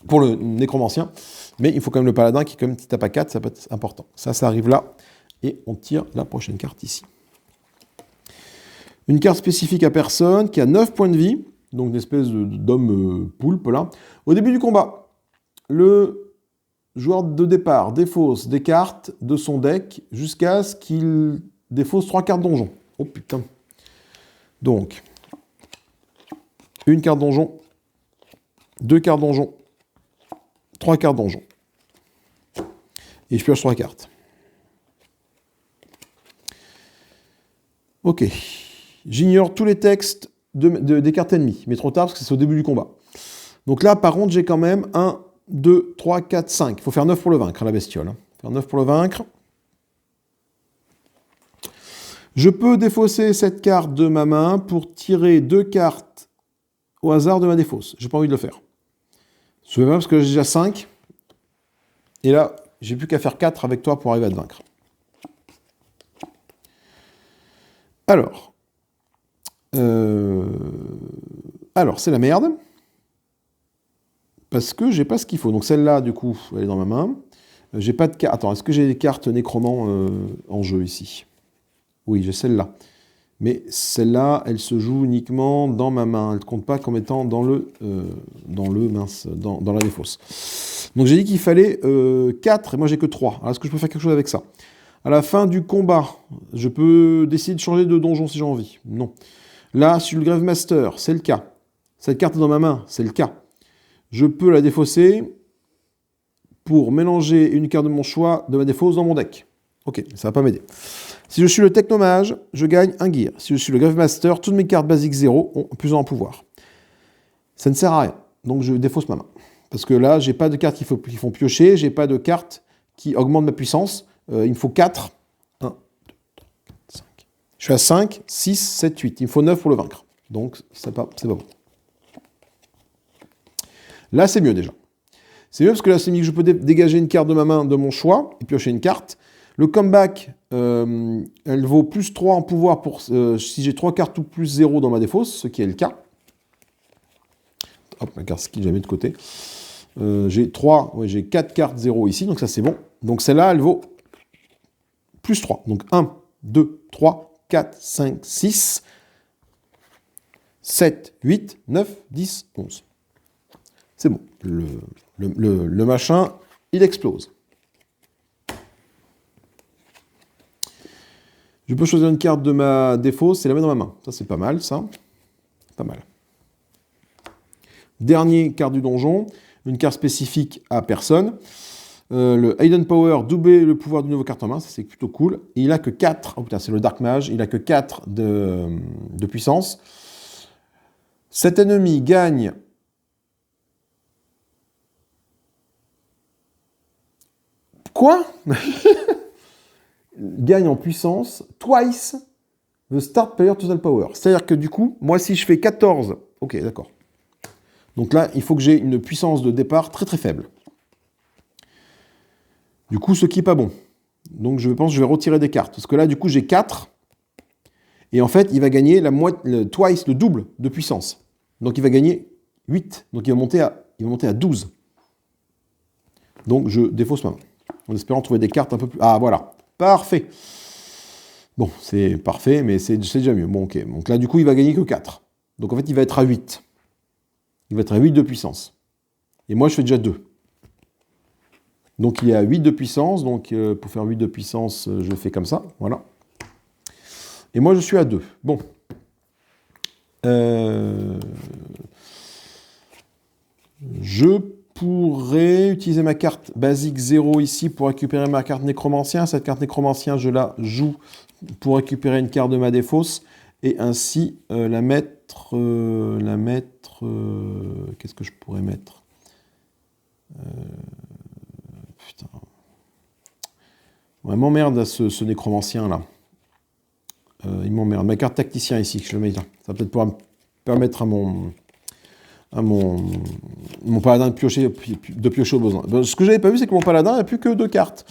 pour le nécromancien, mais il faut quand même le paladin qui, comme il tape à 4, ça peut être important. Ça arrive là, et on tire la prochaine carte ici. Une carte spécifique à personne, qui a 9 points de vie, donc une espèce d'homme poulpe là. Au début du combat, le joueur de départ défausse des cartes de son deck jusqu'à ce qu'il défausse 3 cartes donjon. Oh putain. Donc, une carte donjon, 2 cartes donjon, 3 cartes donjon. Et je pioche 3 cartes. Ok. J'ignore tous les textes des cartes ennemies, mais trop tard parce que c'est au début du combat. Donc là, par contre, j'ai quand même 1, 2, 3, 4, 5. Il faut faire 9 pour le vaincre, la bestiole. Faire 9 pour le vaincre. Je peux défausser cette carte de ma main pour tirer 2 cartes au hasard de ma défausse. J'ai pas envie de le faire. Je vais pas parce que j'ai déjà 5. Et là, j'ai plus qu'à faire 4 avec toi pour arriver à te vaincre. Alors, c'est la merde. Parce que j'ai pas ce qu'il faut. Donc celle-là, du coup, elle est dans ma main. J'ai pas de carte. Attends, est-ce que j'ai des cartes nécromant en jeu ici? Oui, j'ai celle-là. Mais celle-là, elle se joue uniquement dans ma main. Elle ne compte pas comme étant dans la défausse. Donc j'ai dit qu'il fallait 4, et moi j'ai que 3. Alors est-ce que je peux faire quelque chose avec ça? À la fin du combat, je peux décider de changer de donjon si j'ai envie. Non. Là, sur le Grave Master, c'est le cas. Cette carte est dans ma main, c'est le cas. Je peux la défausser pour mélanger une carte de mon choix de ma défausse dans mon deck. Ok, ça va pas m'aider. Si je suis le Technomage, je gagne un gear. Si je suis le Grave Master, toutes mes cartes basiques 0 ont plus en pouvoir. Ça ne sert à rien, donc je défausse ma main. Parce que là, j'ai pas de cartes qui font piocher, j'ai pas de cartes qui augmentent ma puissance. Il me faut 4. 1, 2, 3, 4, 5. Je suis à 5, 6, 7, 8. Il me faut 9 pour le vaincre. Donc, c'est pas bon. Là, c'est mieux déjà. C'est mieux parce que là, c'est mieux que je peux dégager une carte de ma main de mon choix et piocher une carte. Le comeback, elle vaut plus 3 en pouvoir pour si j'ai 3 cartes ou plus 0 dans ma défausse, ce qui est le cas. Hop, ma carte skill, je la mets de côté. J'ai 4 cartes 0 ici, donc ça c'est bon. Donc celle-là, elle vaut plus 3. Donc 1, 2, 3, 4, 5, 6, 7, 8, 9, 10, 11. C'est bon. Le machin, il explose. Je peux choisir une carte de ma défausse et la mettre dans ma main. Ça, c'est pas mal, ça. Pas mal. Dernier carte du donjon. Une carte spécifique à personne. Le Hidden Power, doubler le pouvoir d'une nouvelle carte en main. Ça, c'est plutôt cool. Et il a que 4. Oh putain, c'est le Dark Mage. Il a que 4 de puissance. Cet ennemi gagne... Quoi? Gagne en puissance twice the start player total power. C'est-à-dire que du coup, moi si je fais 14, ok, d'accord. Donc là, il faut que j'ai une puissance de départ très très faible. Du coup, ce qui est pas bon. Donc je pense que je vais retirer des cartes. Parce que là, du coup, j'ai 4. Et en fait, il va gagner twice, le double de puissance. Donc il va gagner 8. Donc il va monter à 12. Donc je défausse ma main. En espérant trouver des cartes un peu plus... Ah, voilà. Parfait. Bon, c'est parfait, mais c'est déjà mieux. Bon, ok. Donc là, du coup, il va gagner que 4. Donc en fait, il va être à 8. Il va être à 8 de puissance. Et moi, je fais déjà 2. Donc il est à 8 de puissance. Donc pour faire 8 de puissance, je fais comme ça. Voilà. Et moi, je suis à 2. Bon. Je pourrais utiliser ma carte basique 0 ici pour récupérer ma carte nécromancien. Cette carte nécromancien, je la joue pour récupérer une carte de ma défausse et ainsi la mettre... qu'est-ce que je pourrais mettre? Putain. Ouais, il m'emmerde ce nécromancien là. Il m'emmerde. Ma carte tacticien ici, je le mets là. Ça va peut-être pouvoir me permettre à mon paladin de piocher au besoin. Ce que j'avais pas vu, c'est que mon paladin n'a plus que 2 cartes.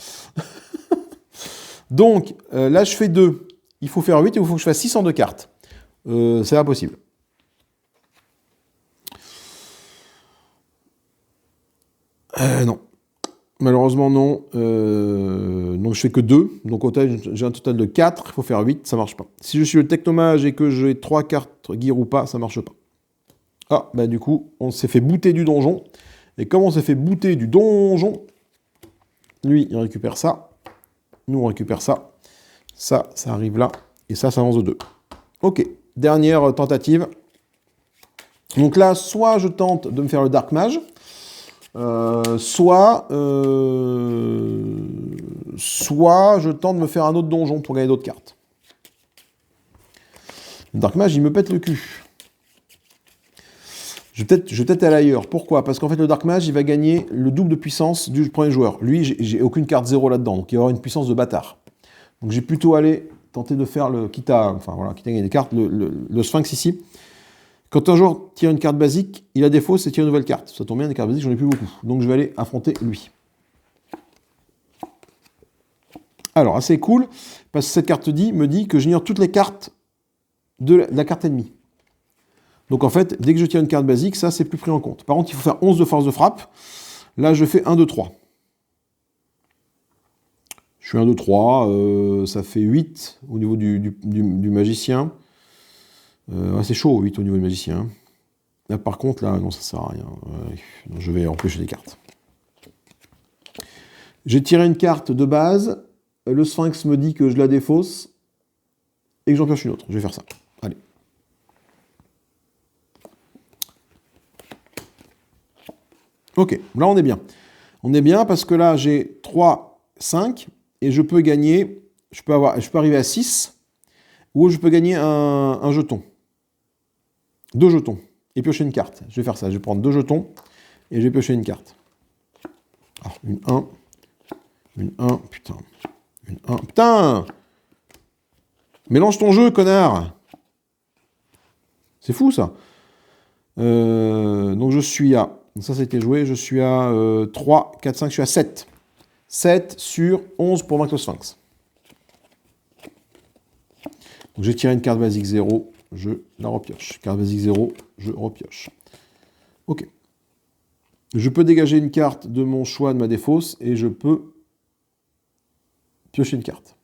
Donc, là, je fais 2. Il faut faire 8 et il faut que je fasse 6 en 2 cartes. C'est pas possible. Non. Malheureusement, non. Donc, je fais que 2. Donc, au total, j'ai un total de 4. Il faut faire 8. Ça marche pas. Si je suis le technomage et que j'ai 3 cartes gear ou pas, ça marche pas. Ah, bah du coup, on s'est fait booter du donjon. Et comme on s'est fait booter du donjon, lui, il récupère ça. Nous, on récupère ça. Ça arrive là. Et ça avance de 2. Ok. Dernière tentative. Donc là, soit je tente de me faire le Dark Mage, soit je tente de me faire un autre donjon pour gagner d'autres cartes. Le Dark Mage, il me pète le cul. Je vais peut-être aller ailleurs. Pourquoi? Parce qu'en fait, le Dark Mage, il va gagner le double de puissance du premier joueur. Lui, j'ai aucune carte 0 là-dedans, donc il va avoir une puissance de bâtard. Donc j'ai plutôt allé tenter de faire le... Quitte à gagner des cartes, le Sphinx ici. Quand un joueur tire une carte basique, il a défaut, c'est tirer une nouvelle carte. Ça tombe bien, des cartes basiques, j'en ai plus beaucoup. Donc je vais aller affronter lui. Alors, assez cool, parce que cette carte me dit que j'ignore toutes les cartes de la carte ennemie. Donc en fait, dès que je tire une carte basique, ça, c'est plus pris en compte. Par contre, il faut faire 11 de force de frappe. Là, je fais 1, 2, 3. Je suis 1, 2, 3. Ça fait 8 au niveau du magicien. C'est chaud, 8 au niveau du magicien. Là, par contre, là, non, ça sert à rien. Je vais empêcher des cartes. J'ai tiré une carte de base. Le Sphinx me dit que je la défausse. Et que j'en pioche une autre. Je vais faire ça. Allez. Ok, là on est bien. On est bien parce que là j'ai 3, 5. Et je peux gagner. Je peux arriver à 6. Ou je peux gagner un jeton. 2 jetons. Et piocher une carte. Je vais faire ça. Je vais prendre 2 jetons. Et je vais piocher une carte. Alors, une 1. Une 1. Putain. Une 1. Putain! Mélange ton jeu, connard! C'est fou, ça. Donc, je suis à... Ça a été joué. Je suis à 3, 4, 5. Je suis à 7. 7 sur 11 pour vaincre le Sphinx. Donc, j'ai tiré une carte basique 0. Je la repioche. Carte basique 0. Je repioche. Ok. Je peux dégager une carte de mon choix de ma défausse et je peux piocher une carte.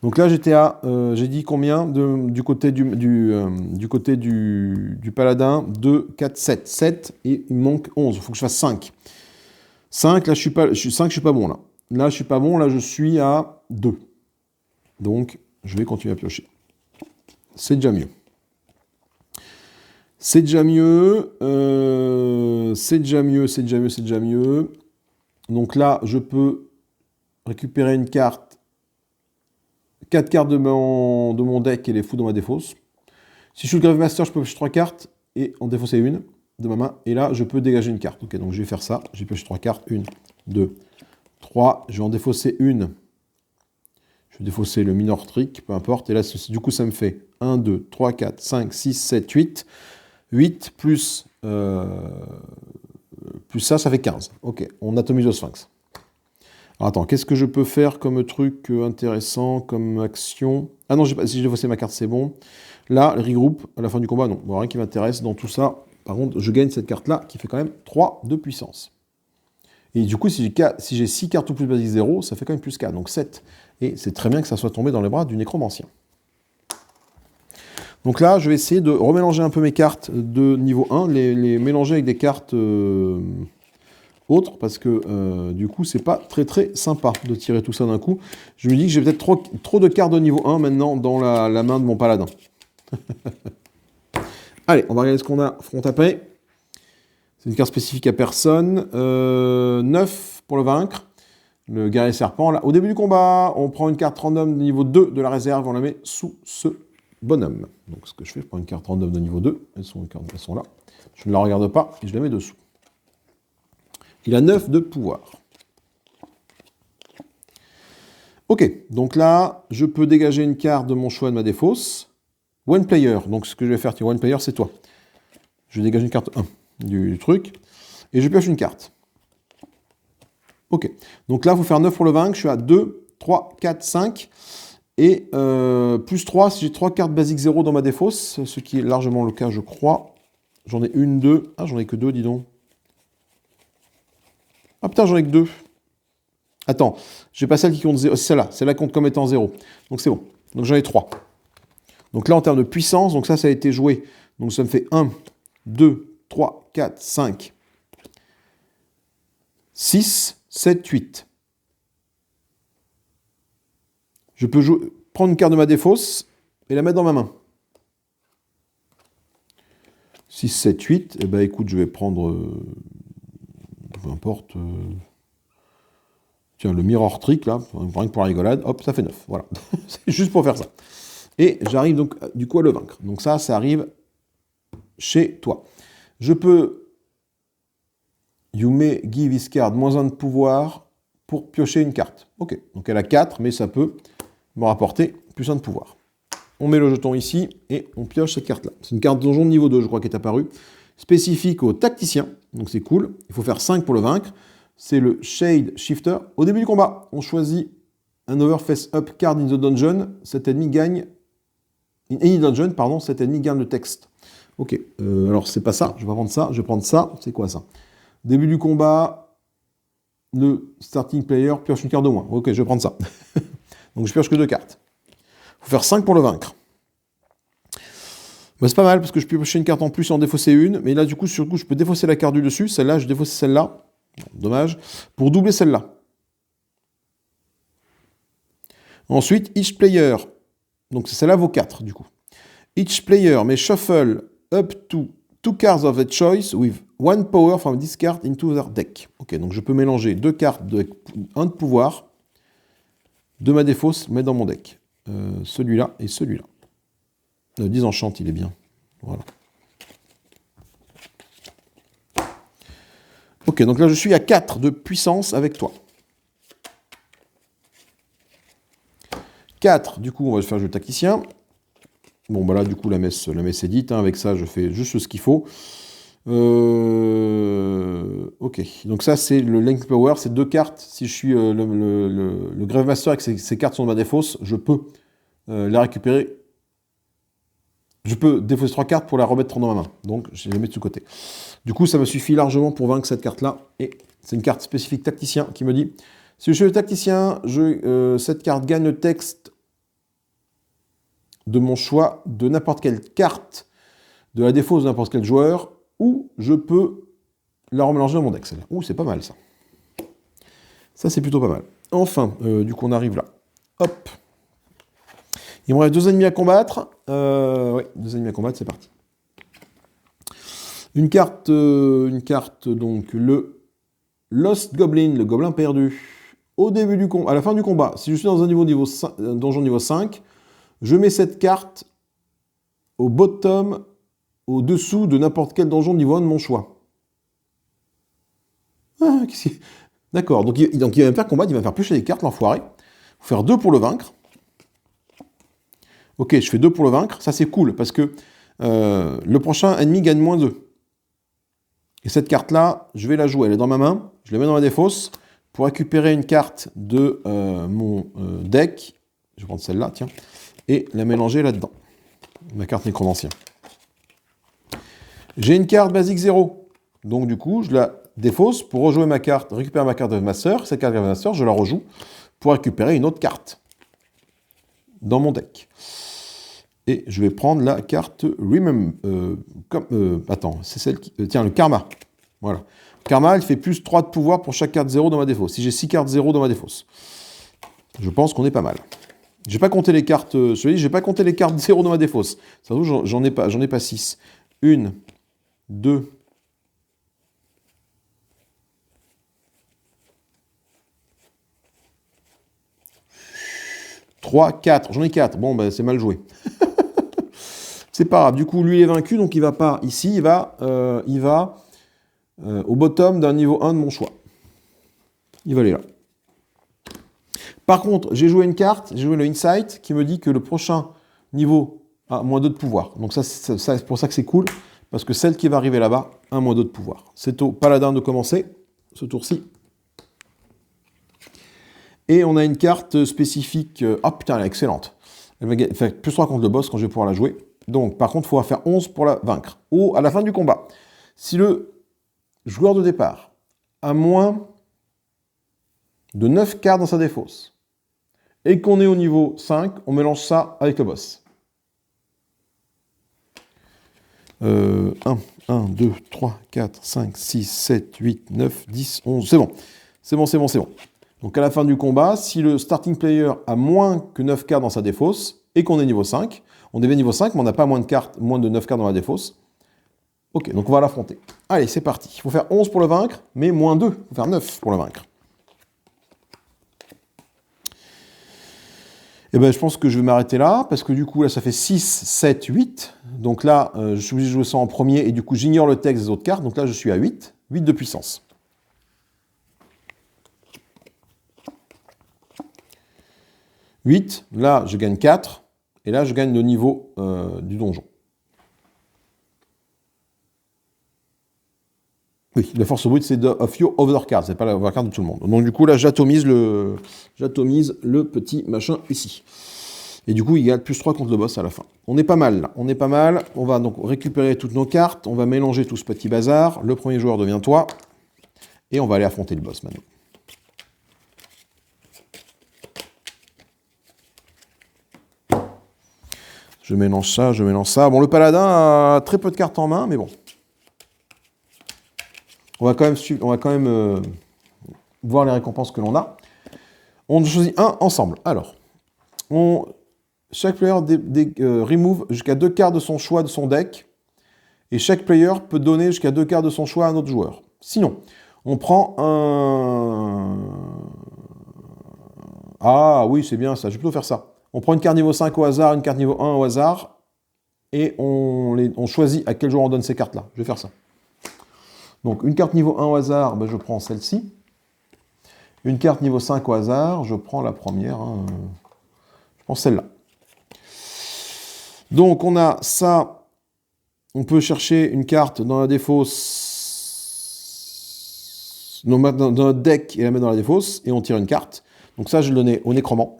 Donc là, j'étais à, j'ai dit combien du côté du côté du paladin? 2, 4, 7. 7 et il me manque 11. Il faut que je fasse 5. 5, là, je suis pas bon, là. Là, je suis pas bon. Là, je suis à 2. Donc, je vais continuer à piocher. C'est déjà mieux. C'est déjà mieux. C'est déjà mieux. Donc là, je peux récupérer une carte. 4 cartes de mon deck et les fous dans ma défausse. Si je suis le Grave Master, je peux piocher 3 cartes et en défausser une de ma main. Et là, je peux dégager une carte. Ok, donc je vais faire ça. J'ai pioché 3 cartes. 1, 2, 3. Je vais en défausser une. Je vais défausser le Minor Trick, peu importe. Et là, du coup, ça me fait 1, 2, 3, 4, 5, 6, 7, 8. 8 plus ça fait 15. Ok, on atomise le Sphinx. Alors attends, qu'est-ce que je peux faire comme truc intéressant, comme action? Ah non, si j'ai défaussé ma carte, c'est bon. Là, le regroupe à la fin du combat, non. Bon, rien qui m'intéresse dans tout ça. Par contre, je gagne cette carte-là qui fait quand même 3 de puissance. Et du coup, si j'ai 6 cartes ou plus basique 0, ça fait quand même plus 4, donc 7. Et c'est très bien que ça soit tombé dans les bras du nécromancien. Donc là, je vais essayer de remélanger un peu mes cartes de niveau 1, les mélanger avec des cartes autres, parce que du coup, c'est pas très très sympa de tirer tout ça d'un coup. Je me dis que j'ai peut-être trop de cartes de niveau 1 maintenant dans la main de mon paladin. Allez, on va regarder ce qu'on a front tapé. C'est une carte spécifique à personne. 9 pour le vaincre. Le guerrier serpent. Là, au début du combat, on prend une carte random de niveau 2 de la réserve, on la met sous ce bonhomme. Donc ce que je fais, je prends une carte random de niveau 2. Elles sont là. Je ne la regarde pas et je la mets dessous. Il a 9 de pouvoir. Ok, donc là, je peux dégager une carte de mon choix de ma défausse. One player, donc ce que je vais faire, one player, c'est toi. Je dégage une carte 1 du truc, et je pioche une carte. Ok, donc là, il faut faire 9 pour le vaincre, je suis à 2, 3, 4, 5, et plus 3 si j'ai 3 cartes basiques 0 dans ma défausse, ce qui est largement le cas, je crois. J'en ai une, 2, ah, j'en ai que 2, dis donc. Ah putain, j'en ai que 2. Attends, j'ai pas celle qui compte 0. C'est celle-là. Celle-là compte comme étant 0. Donc c'est bon. Donc j'en ai 3. Donc là, en termes de puissance, donc ça a été joué. Donc ça me fait 1, 2, 3, 4, 5, 6, 7, 8. Je peux prendre une carte de ma défausse et la mettre dans ma main. 6, 7, 8. Eh ben écoute, je vais prendre... peu importe... Tiens, le mirror trick, là, rien que pour la rigolade, hop, ça fait 9. Voilà. C'est juste pour faire ça. Et j'arrive donc, du coup, à le vaincre. Donc ça arrive chez toi. Je peux... You may give this card -1 de pouvoir pour piocher une carte. Ok, donc elle a 4, mais ça peut me rapporter +1 de pouvoir. On met le jeton ici et on pioche cette carte-là. C'est une carte donjon de niveau 2, je crois, qui est apparue. Spécifique au tacticien, donc c'est cool. Il faut faire 5 pour le vaincre. C'est le Shade Shifter. Au début du combat, on choisit un Overface Up card in the dungeon. Cet ennemi gagne... In any dungeon, pardon, cet ennemi gagne le texte. Ok, alors c'est pas ça, je vais pas prendre ça, je vais prendre ça. C'est quoi ça? Début du combat, le starting player pioche une carte de moins. Ok, je vais prendre ça. Donc je pioche que 2 cartes. Il faut faire 5 pour le vaincre. Bah, c'est pas mal parce que je peux piocher une carte en plus et en défausser une. Mais là, du coup, sur le coup, je peux défausser la carte du dessus. Celle-là, je défausse celle-là. Dommage. Pour doubler celle-là. Ensuite, each player. Donc c'est celle-là vaut 4 du coup. Each player may shuffle up to 2 cards of their choice with 1 power from this card into their deck. Ok, donc je peux mélanger 2 cartes de 1 de pouvoir de ma défausse, mettre dans mon deck. Celui-là et celui-là. Le Disenchant, il est bien. Voilà. Ok, donc là je suis à 4 de puissance avec toi. 4, du coup on va faire le jeu tacticien. Bon bah là du coup la messe est dite, hein. Avec ça je fais juste ce qu'il faut. Ok, donc ça c'est le Length Power, c'est 2 cartes. Si je suis le Grave Master et que ces cartes sont de ma défausse, je peux les récupérer. Je peux défausser 3 cartes pour la remettre dans ma main. Donc je les mets de ce côté. Du coup ça me suffit largement pour vaincre cette carte-là. Et c'est une carte spécifique tacticien qui me dit, si je suis le tacticien, cette carte gagne le texte de mon choix de n'importe quelle carte de la défausse de n'importe quel joueur, ou je peux la remélanger dans mon deck, celle-là. Ouh, c'est pas mal, ça. Ça, c'est plutôt pas mal. Enfin, du coup, on arrive là. Hop. Il me reste 2 ennemis à combattre. Ouais, 2 ennemis à combattre, c'est parti. Une carte, donc, le Lost Goblin, le gobelin perdu. Au début du combat, à la fin du combat, si je suis dans un donjon niveau 5, je mets cette carte au bottom, au-dessous de n'importe quel donjon niveau 1 de mon choix. Ah, d'accord, donc il va me faire combattre, il va me faire piocher des cartes, l'enfoiré. Il faut faire 2 pour le vaincre. Ok, je fais 2 pour le vaincre, ça c'est cool, parce que le prochain ennemi gagne -2. Et cette carte-là, je vais la jouer, elle est dans ma main, je la mets dans ma défausse, pour récupérer une carte de mon deck, je vais prendre celle-là, tiens, et la mélanger là-dedans. Ma carte nécromancien. J'ai une carte basique 0. Donc du coup, je la défausse pour rejouer ma carte, récupérer ma carte de Master. Cette carte de Master, je la rejoue pour récupérer une autre carte dans mon deck. Et je vais prendre la carte Remember. Attends, c'est celle qui... tiens, le Karma. Voilà. Karma, il fait plus 3 de pouvoir pour chaque carte 0 dans ma défausse. Si j'ai 6 cartes 0 dans ma défausse. Je pense qu'on est pas mal. J'ai pas compté les cartes... je dis, j'ai pas compté les cartes 0 dans ma défausse. Surtout, j'en ai pas 6. 1, 2... 3, 4. J'en ai 4. Bon, ben, c'est mal joué. C'est pas grave. Du coup, lui, il est vaincu, donc il va pas ici. Il va au bottom d'un niveau 1 de mon choix. Il va aller là. Par contre, j'ai joué une carte, j'ai joué le Insight, qui me dit que le prochain niveau a -2 de pouvoir. Donc ça, c'est pour ça que c'est cool, parce que celle qui va arriver là-bas a -2 de pouvoir. C'est au paladin de commencer, ce tour-ci. Et on a une carte spécifique... Ah putain, elle est excellente. Elle va faire plus 3 contre le boss quand je vais pouvoir la jouer. Donc, par contre, il faudra faire 11 pour la vaincre. Ou à la fin du combat. Si le joueur de départ a moins de 9 cartes dans sa défausse, et qu'on est au niveau 5, on mélange ça avec le boss. 1, 2, 3, 4, 5, 6, 7, 8, 9, 10, 11. C'est bon. C'est bon, c'est bon, c'est bon. Donc à la fin du combat, si le starting player a moins que 9 cartes dans sa défausse, et qu'on est niveau 5, on devient niveau 5, mais on n'a pas moins de 9 cartes dans la défausse. Ok, donc on va l'affronter. Allez, c'est parti. Il faut faire 11 pour le vaincre, mais moins 2. Il faut faire 9 pour le vaincre. Et bien, je pense que je vais m'arrêter là, parce que du coup, là, ça fait 6, 7, 8. Donc là, je suis obligé de jouer ça en premier, et du coup, j'ignore le texte des autres cartes. Donc là, je suis à 8. 8 de puissance. 8, là, je gagne 4. Et là, je gagne le niveau du donjon. Oui, la force brute, c'est a few overcards, c'est pas la overcard de tout le monde. Donc du coup, là, j'atomise le petit machin ici. Et du coup, il gagne plus 3 contre le boss à la fin. On est pas mal, là. On est pas mal. On va donc récupérer toutes nos cartes. On va mélanger tout ce petit bazar. Le premier joueur devient toi. Et on va aller affronter le boss, maintenant. Je mélange ça, je mélange ça. Bon, le paladin a très peu de cartes en main, mais bon. On va quand même voir les récompenses que l'on a. On choisit un ensemble. Alors, chaque player remove jusqu'à 2 cartes de son choix de son deck. Et chaque player peut donner jusqu'à 2 cartes de son choix à un autre joueur. Sinon, on prend un... Ah oui, c'est bien ça, je vais plutôt faire ça. On prend une carte niveau 5 au hasard, une carte niveau 1 au hasard. Et on choisit à quel joueur on donne ces cartes-là. Je vais faire ça. Donc, une carte niveau 1 au hasard, ben, je prends celle-ci. Une carte niveau 5 au hasard, je prends la première. Je prends celle-là. Donc, on a ça. On peut chercher une carte dans la défausse. Dans notre deck et la mettre dans la défausse. Et on tire une carte. Donc ça, je le donnais au nécromant.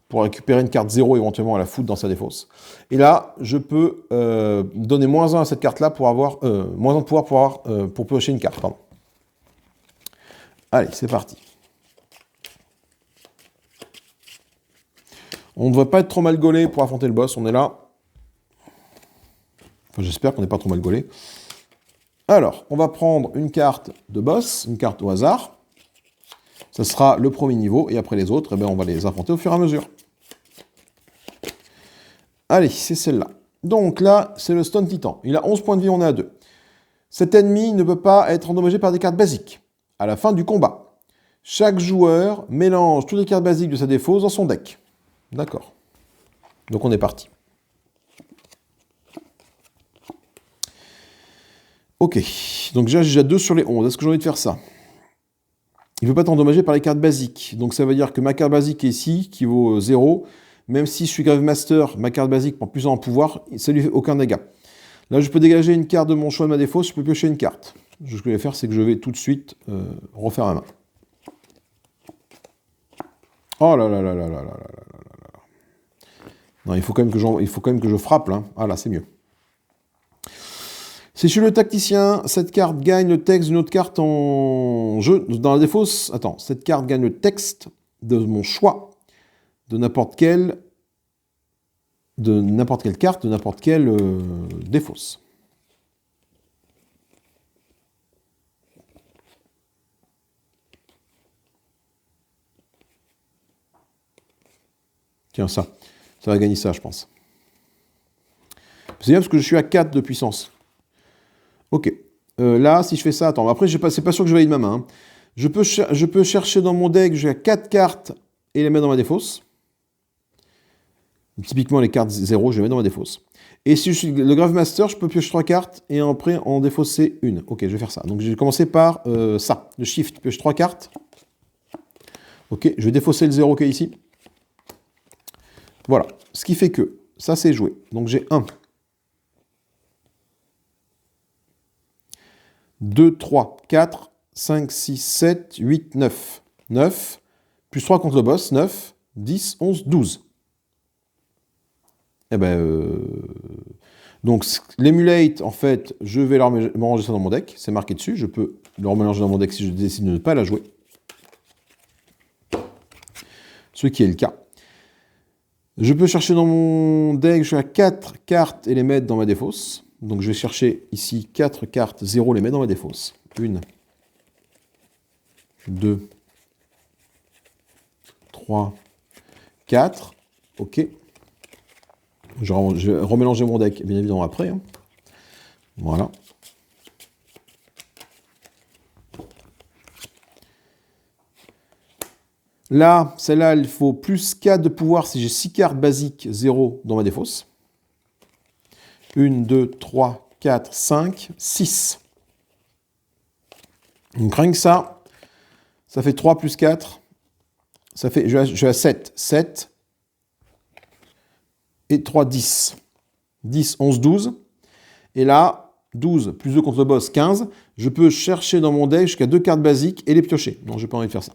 Pour récupérer une carte 0 éventuellement à la foutre dans sa défausse. Et là, je peux donner -1 à cette carte-là pour avoir... -1 de pouvoir pour piocher une carte, pardon. Allez, c'est parti. On ne devrait pas être trop mal gaulé pour affronter le boss, on est là. Enfin, j'espère qu'on n'est pas trop mal gaulé. Alors, on va prendre une carte de boss, une carte au hasard. Ça sera le premier niveau, et après les autres, eh bien, on va les affronter au fur et à mesure. Allez, c'est celle-là. Donc là, c'est le Stone Titan. Il a 11 points de vie, on est à 2. Cet ennemi ne peut pas être endommagé par des cartes basiques. À la fin du combat, chaque joueur mélange toutes les cartes basiques de sa défausse dans son deck. D'accord. Donc on est parti. Ok. Donc déjà, j'ai déjà 2 sur les 11. Est-ce que j'ai envie de faire ça ? Il ne peut pas être endommagé par les cartes basiques. Donc ça veut dire que ma carte basique est ici, qui vaut 0. Même si je suis Grave Master, ma carte basique prend plus en pouvoir, ça ne lui fait aucun dégât. Là, je peux dégager une carte de mon choix de ma défausse, je peux piocher une carte. Ce que je vais faire, c'est que je vais tout de suite refaire ma main. Oh là là là là là là là là là. Non, il faut quand même que je frappe, là. Ah là, c'est mieux. Si je suis le tacticien, cette carte gagne le texte d'une autre carte en jeu. Dans la défausse, attends, cette carte gagne le texte de mon choix. De n'importe quelle carte, de n'importe quelle défausse. Tiens, ça va gagner ça, je pense. C'est bien parce que je suis à 4 de puissance. Ok. Là, si je fais ça, attends, après, c'est pas sûr que je valide ma main. Hein. Je peux chercher dans mon deck, j'ai 4 cartes et les mettre dans ma défausse. Typiquement, les cartes 0, je les mets dans ma défausse. Et si je suis le Grave Master, je peux piocher 3 cartes et après en défausser une. Ok, je vais faire ça. Donc, je vais commencer par ça. Le Shift, pioche 3 cartes. Ok, je vais défausser le 0 qui est ici. Voilà. Ce qui fait que ça, c'est joué. Donc, j'ai 1, 2, 3, 4, 5, 6, 7, 8, 9. 9, plus 3 contre le boss, 9, 10, 11, 12. Eh ben, donc, l'emulate, en fait, je vais me ranger ça dans mon deck. C'est marqué dessus. Je peux le remélanger dans mon deck si je décide de ne pas la jouer. ce qui est le cas. Je peux chercher dans mon deck jusqu'à 4 cartes et les mettre dans ma défausse. Donc je vais chercher ici 4 cartes, 0, les mettre dans ma défausse. 1, 2, 3, 4. Ok. Je vais remélanger mon deck, bien évidemment, après. Hein. Voilà. Là, celle-là, il faut plus 4 de pouvoir si j'ai 6 cartes basiques, 0 dans ma défausse. 1, 2, 3, 4, 5, 6. Donc rien que ça fait 3 plus 4. Ça fait, je suis à 7. 7 et 3, 10. 10, 11, 12. Et là, 12 plus 2 contre le boss, 15. Je peux chercher dans mon deck jusqu'à 2 cartes basiques et les piocher. Non, j'ai pas envie de faire ça.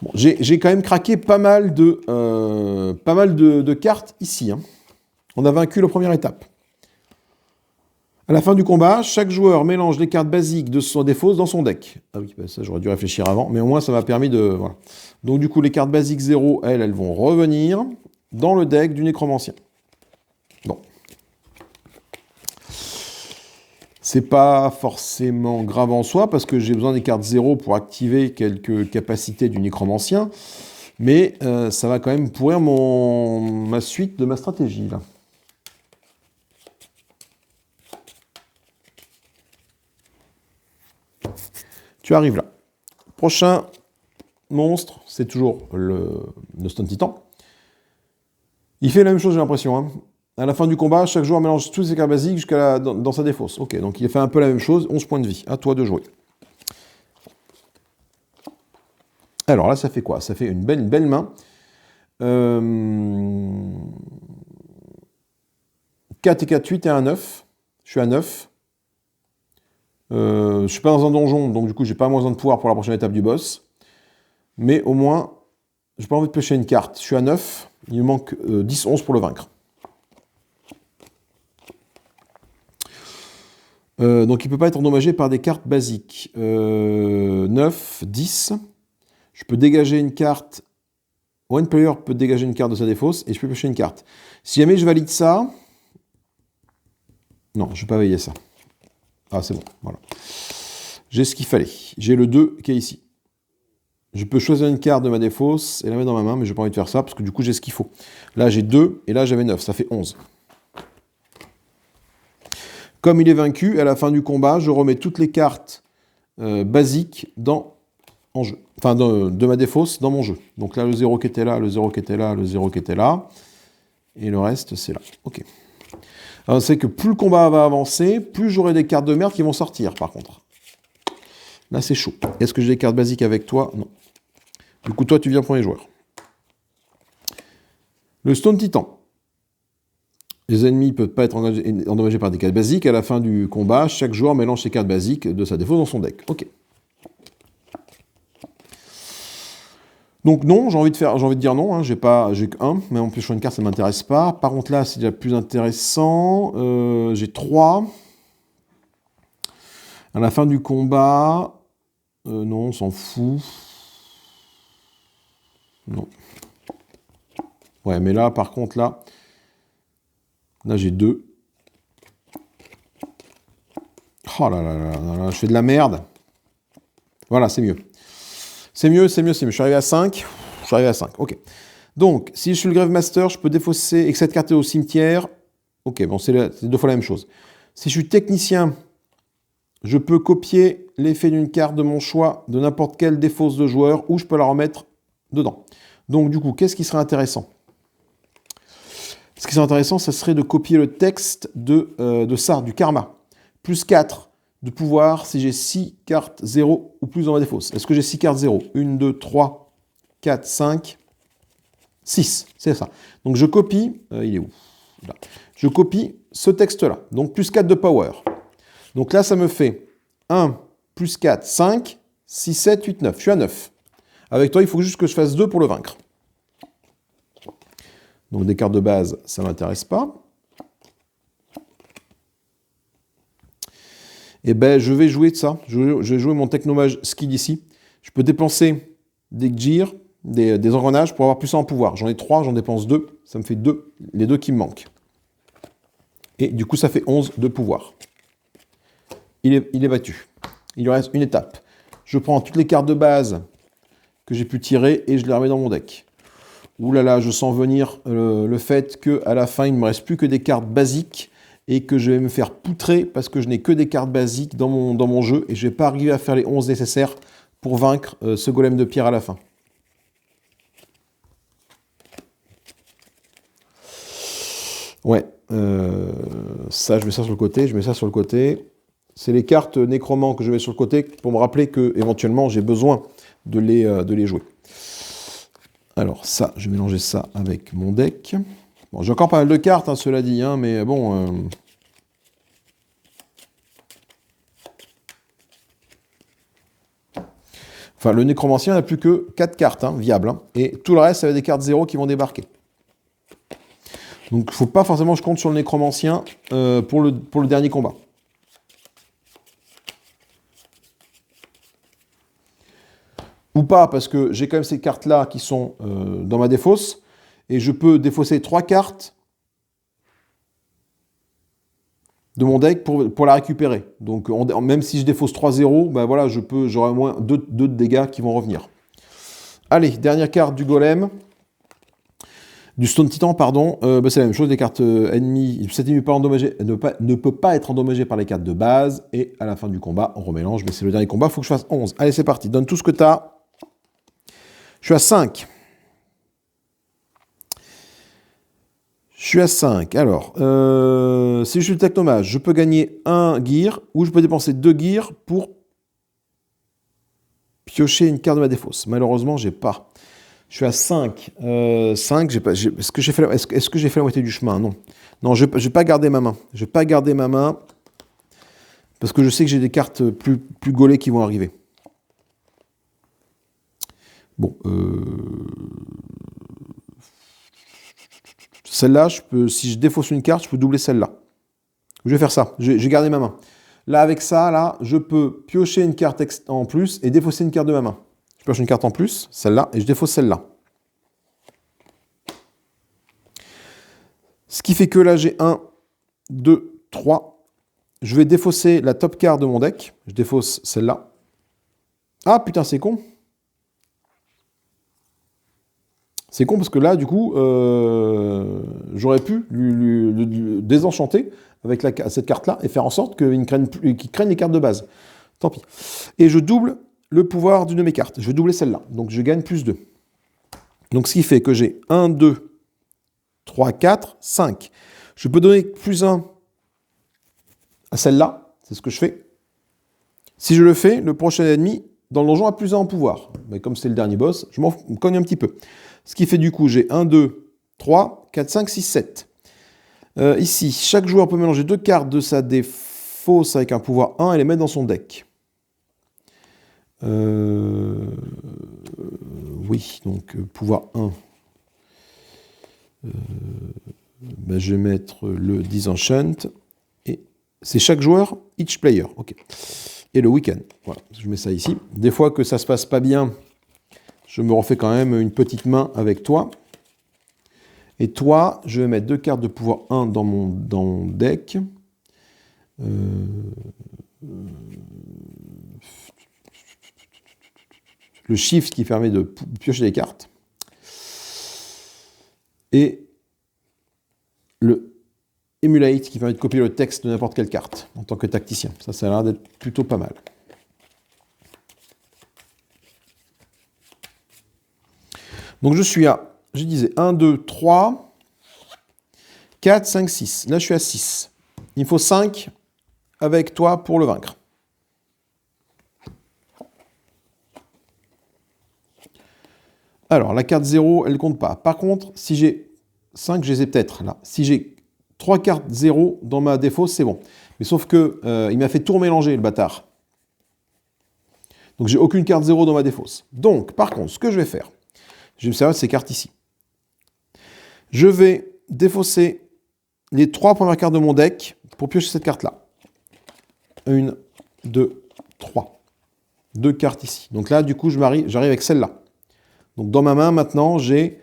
Bon, j'ai quand même craqué pas mal de cartes ici. Hein. On a vaincu la première étape. À la fin du combat, chaque joueur mélange les cartes basiques de son défausse dans son deck. Ah oui, bah ça j'aurais dû réfléchir avant, mais au moins ça m'a permis de... Voilà. Donc du coup, les cartes basiques 0, elles vont revenir dans le deck du nécromancien. Bon. C'est pas forcément grave en soi, parce que j'ai besoin des cartes 0 pour activer quelques capacités du nécromancien, mais ça va quand même pourrir ma suite de ma stratégie, là. Tu arrives là. Prochain monstre, c'est toujours le Stone Titan. Il fait la même chose, j'ai l'impression. Hein. À la fin du combat, chaque joueur mélange tous ses cartes basiques dans sa défausse. Ok, donc il fait un peu la même chose, 11 points de vie. À toi de jouer. Alors là, ça fait quoi? Ça fait une belle main. 4 et 4, 8 et un 9. Je suis à 9. Je suis pas dans un donjon, donc du coup, j'ai pas moins de pouvoir pour la prochaine étape du boss. Mais au moins, j'ai pas envie de pêcher une carte. Je suis à 9. Il me manque 10, 11 pour le vaincre. Donc il ne peut pas être endommagé par des cartes basiques. 9, 10. Je peux dégager une carte. One player peut dégager une carte de sa défausse et je peux pêcher une carte. Si jamais je valide ça... Non, je ne vais pas veiller ça. Ah, c'est bon, voilà. J'ai ce qu'il fallait. J'ai le 2 qui est ici. Je peux choisir une carte de ma défausse et la mettre dans ma main, mais je n'ai pas envie de faire ça parce que du coup j'ai ce qu'il faut. Là j'ai 2 et là j'avais 9, ça fait 11. Comme il est vaincu, à la fin du combat, je remets toutes les cartes basiques en jeu. Enfin, de ma défausse dans mon jeu. Donc là, le 0 qui était là, le 0 qui était là, le 0 qui était là. Et le reste, c'est là. Ok. Alors, c'est que plus le combat va avancer, plus j'aurai des cartes de merde qui vont sortir, par contre. Là, c'est chaud. Est-ce que j'ai des cartes basiques avec toi? Non. Du coup, toi, tu viens premier joueur. Le Stone Titan. Les ennemis ne peuvent pas être endommagés par des cartes basiques. À la fin du combat, chaque joueur mélange ses cartes basiques de sa défausse dans son deck. Ok. Donc non, j'ai envie de dire non. Hein, j'ai que 1, mais en plus sur une carte, ça ne m'intéresse pas. Par contre là, c'est déjà plus intéressant. J'ai 3. À la fin du combat, non, on s'en fout. Non. Ouais, mais là, par contre, là j'ai 2. Oh là là là là, je fais de la merde. Voilà, c'est mieux. C'est mieux. Je suis arrivé à 5. Ok. Donc, si je suis le Grave Master, je peux défausser et que cette carte est au cimetière. Ok, bon, c'est 2 fois la même chose. Si je suis technicien, je peux copier l'effet d'une carte de mon choix de n'importe quelle défausse de joueur ou je peux la remettre dedans. Donc, du coup, qu'est-ce qui serait intéressant? Ce qui serait intéressant, ça serait de copier le texte de ça, du karma. Plus 4 de pouvoir si j'ai 6 cartes 0 ou plus dans ma défausse. Est-ce que j'ai 6 cartes 0? 1, 2, 3, 4, 5, 6. C'est ça. Donc je copie, il est où? Là. Je copie ce texte-là. Donc plus 4 de power. Donc là, ça me fait 1, plus 4, 5, 6, 7, 8, 9. Je suis à 9. Avec toi, il faut juste que je fasse 2 pour le vaincre. Donc des cartes de base, ça ne m'intéresse pas. Et ben je vais jouer de ça. Je vais jouer mon Technomage Skill ici. Je peux dépenser des Gir des engrenages pour avoir plus 1 en pouvoir. J'en ai 3, j'en dépense 2, ça me fait 2, les 2 qui me manquent. Et du coup, ça fait 11 de pouvoir. Il est battu. Il lui reste une étape. Je prends toutes les cartes de base que j'ai pu tirer et je les remets dans mon deck. Ouh là là, je sens venir le fait qu'à la fin, il ne me reste plus que des cartes basiques et que je vais me faire poutrer parce que je n'ai que des cartes basiques dans mon jeu et je ne vais pas arriver à faire les 11 nécessaires pour vaincre ce golem de pierre à la fin. Ouais, ça, je mets ça sur le côté, je mets ça sur le côté. C'est les cartes nécromants que je mets sur le côté pour me rappeler que éventuellement j'ai besoin de les jouer. Alors ça, je vais mélanger ça avec mon deck. Bon, j'ai encore pas mal de cartes, hein, cela dit, hein, mais bon... Enfin, le nécromancien n'a plus que 4 cartes viables, hein, et tout le reste, ça va être des cartes 0 qui vont débarquer. Donc, il ne faut pas forcément que je compte sur le nécromancien pour le dernier combat. Ou pas, parce que j'ai quand même ces cartes-là qui sont dans ma défausse, et je peux défausser 3 cartes de mon deck pour la récupérer. Donc, même si je défausse 3-0, ben voilà, j'aurai au moins 2 de dégâts qui vont revenir. Allez, dernière carte du golem. Du Stone Titan, pardon. C'est la même chose, les cartes ennemies. Cet ennemi ne peut pas être endommagé par les cartes de base. Et à la fin du combat, on remélange. Mais c'est le dernier combat, il faut que je fasse 11. Allez, c'est parti. Donne tout ce que tu as. Je suis à 5. Je suis à 5. Alors, si je suis le technomage, je peux gagner 1 gear ou je peux dépenser 2 gears pour piocher une carte de ma défausse. Malheureusement, j'ai pas. Je suis à 5. 5, est-ce que j'ai fait la moitié du chemin? Non. Non, je vais pas garder ma main. Je vais pas garder ma main parce que je sais que j'ai des cartes plus gaulées qui vont arriver. Bon, celle-là, si je défausse une carte, je peux doubler celle-là. Je vais faire ça. J'ai gardé ma main. Là, avec ça, là, je peux piocher une carte en plus et défausser une carte de ma main. Je pioche une carte en plus, celle-là, et je défausse celle-là. Ce qui fait que là, j'ai 1, 2, 3. Je vais défausser la top card de mon deck. Je défausse celle-là. Ah, putain, c'est con. C'est con parce que là, du coup, j'aurais pu le désenchanter avec cette carte-là et faire en sorte qu'il craigne les cartes de base. Tant pis. Et je double le pouvoir d'une de mes cartes. Je vais doubler celle-là. Donc, je gagne plus 2. Donc, ce qui fait que j'ai 1, 2, 3, 4, 5. Je peux donner plus 1 à celle-là. C'est ce que je fais. Si je le fais, le prochain ennemi dans le donjon a plus 1 en pouvoir. Mais comme c'est le dernier boss, je m'en cogne un petit peu. Ce qui fait du coup, j'ai 1, 2, 3, 4, 5, 6, 7. Ici, chaque joueur peut mélanger 2 cartes de sa défausse avec un pouvoir 1 et les mettre dans son deck. Oui, donc pouvoir 1. Je vais mettre le Disenchant. Et c'est chaque joueur, each player. Ok. Et le week-end. Voilà, je mets ça ici. Des fois que ça se passe pas bien, je me refais quand même une petite main avec toi. Et toi, je vais mettre 2 cartes de pouvoir 1 dans mon deck. Le shift qui permet de piocher des cartes. Et le emulate qui permet de copier le texte de n'importe quelle carte en tant que tacticien. Ça a l'air d'être plutôt pas mal. Donc je suis à, je disais, 1, 2, 3, 4, 5, 6. Là, je suis à 6. Il me faut 5 avec toi pour le vaincre. Alors, la carte 0, elle ne compte pas. Par contre, si j'ai 5, je les ai peut-être là. Si j'ai 3 cartes 0 dans ma défausse, c'est bon. Mais sauf que il m'a fait tout remélanger, le bâtard. Donc, j'ai aucune carte 0 dans ma défausse. Donc, par contre, ce que je vais faire, je vais me servir de ces cartes ici. Je vais défausser les 3 premières cartes de mon deck pour piocher cette carte-là. 1, 2, 3. 2 cartes ici. Donc là, du coup, j'arrive avec celle-là. Donc dans ma main, maintenant, j'ai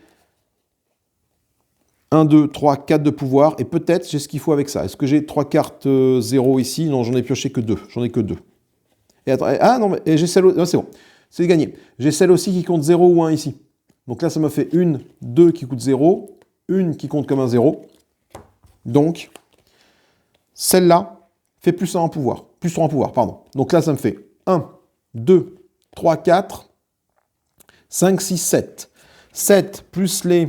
1, 2, 3, 4 de pouvoir, et peut-être j'ai ce qu'il faut avec ça. Est-ce que j'ai 3 cartes 0 ici? Non, j'en ai pioché que 2. J'en ai que 2. Et attends, ah non, mais j'ai celle... Non, c'est bon, c'est gagné. J'ai celle aussi qui compte 0 ou 1 ici. Donc là, ça me fait 1, 2 qui coûte 0, 1 qui compte comme un 0. Donc, celle-là fait plus 1 en pouvoir. Plus 3 en pouvoir, pardon. Donc là, ça me fait 1, 2, 3, 4, 5, 6, 7. 7 plus les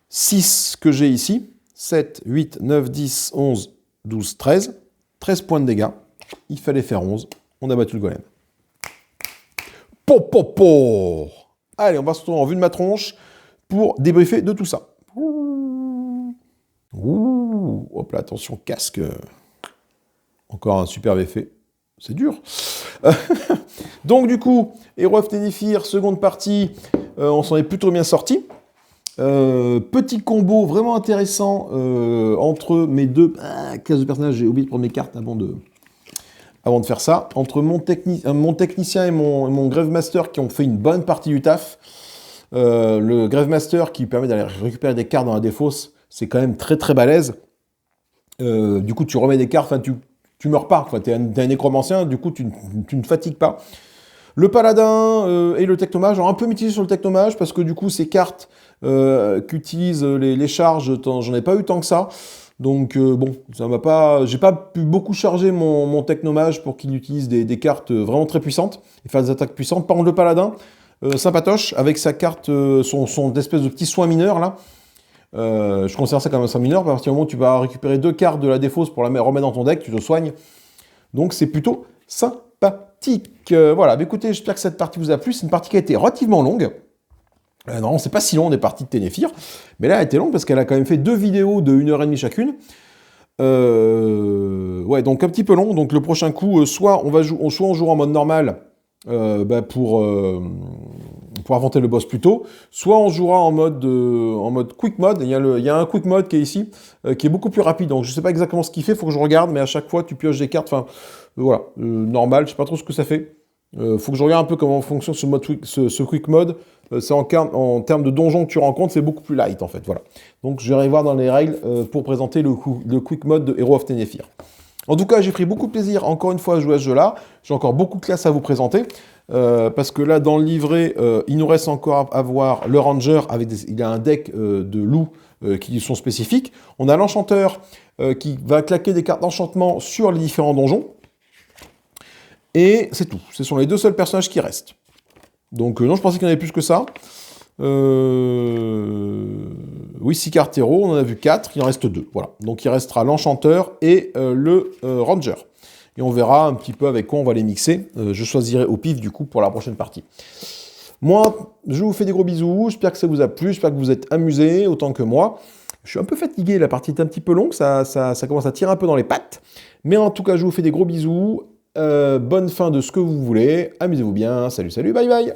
6 que j'ai ici. 7, 8, 9, 10, 11, 12, 13. 13 points de dégâts. Il fallait faire 11. On a battu le golem. Po, po, po. Allez, on va se retrouver en vue de ma tronche pour débriefer de tout ça. Ouh, hop là, attention, casque. Encore un superbe effet. C'est dur. Donc du coup, Hero of Tenefir, seconde partie, on s'en est plutôt bien sorti. Petit combo vraiment intéressant entre mes deux classes de personnages. J'ai oublié de prendre mes cartes avant de faire ça. Entre mon technicien et mon Grave Master qui ont fait une bonne partie du taf. Le Grave Master qui permet d'aller récupérer des cartes dans la défausse, c'est quand même très très balèze. Du coup, tu remets des cartes, tu meurs pas. Tu es un nécromancien, du coup, tu ne fatigues pas. Le paladin et le technomage, alors un peu mitigé sur le technomage parce que du coup, ces cartes qu'utilisent les charges, j'en ai pas eu tant que ça. Donc bon, ça m'a pas, j'ai pas pu beaucoup charger mon technomage pour qu'il utilise des cartes vraiment très puissantes et faire des attaques puissantes. Par contre, le paladin, sympatoche, avec sa carte, son espèce de petit soin mineur là. Je considère ça comme un soin mineur, à partir du moment où tu vas récupérer 2 cartes de la défausse pour la remettre dans ton deck, tu te soignes. Donc c'est plutôt sympathique. Voilà, bah, écoutez, j'espère que cette partie vous a plu. C'est une partie qui a été relativement longue. Non, c'est pas si long des parties de Tenefir, mais là elle était longue parce qu'elle a quand même fait 2 vidéos de 1h30 chacune. Ouais, donc un petit peu long. Donc le prochain coup, soit on jouera en mode normal pour affronter le boss plus tôt, soit on jouera en mode quick mode. Il y a un quick mode qui est ici, qui est beaucoup plus rapide. Donc je sais pas exactement ce qu'il fait, il faut que je regarde, mais à chaque fois tu pioches des cartes. Enfin, voilà, normal. Je sais pas trop ce que ça fait. Faut que je regarde un peu comment fonctionne ce quick mode. C'est en termes de donjons que tu rencontres, c'est beaucoup plus light en fait. Voilà. Donc je vais voir dans les règles pour présenter le quick mode de Hero of Tenefir. En tout cas, j'ai pris beaucoup de plaisir encore une fois à jouer à ce jeu-là. J'ai encore beaucoup de classes à vous présenter. Parce que là, dans le livret, il nous reste encore à voir le Ranger. Il a un deck de loups qui lui sont spécifiques. On a l'Enchanteur qui va claquer des cartes d'enchantement sur les différents donjons. Et c'est tout. Ce sont les 2 seuls personnages qui restent. Donc non, je pensais qu'il y en avait plus que ça. Oui, 6 cartes héros, on en a vu 4, il en reste 2. Voilà. Donc il restera l'Enchanteur et le Ranger. Et on verra un petit peu avec quoi on va les mixer. Je choisirai au pif du coup pour la prochaine partie. Moi, je vous fais des gros bisous, j'espère que ça vous a plu, j'espère que vous êtes amusés autant que moi. Je suis un peu fatigué, la partie est un petit peu longue, ça commence à tirer un peu dans les pattes. Mais en tout cas, je vous fais des gros bisous. Bonne fin de ce que vous voulez. Amusez-vous bien. Salut, salut, bye bye.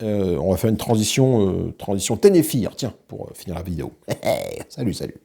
On va faire une transition Tenefir, tiens, pour finir la vidéo. Salut, salut.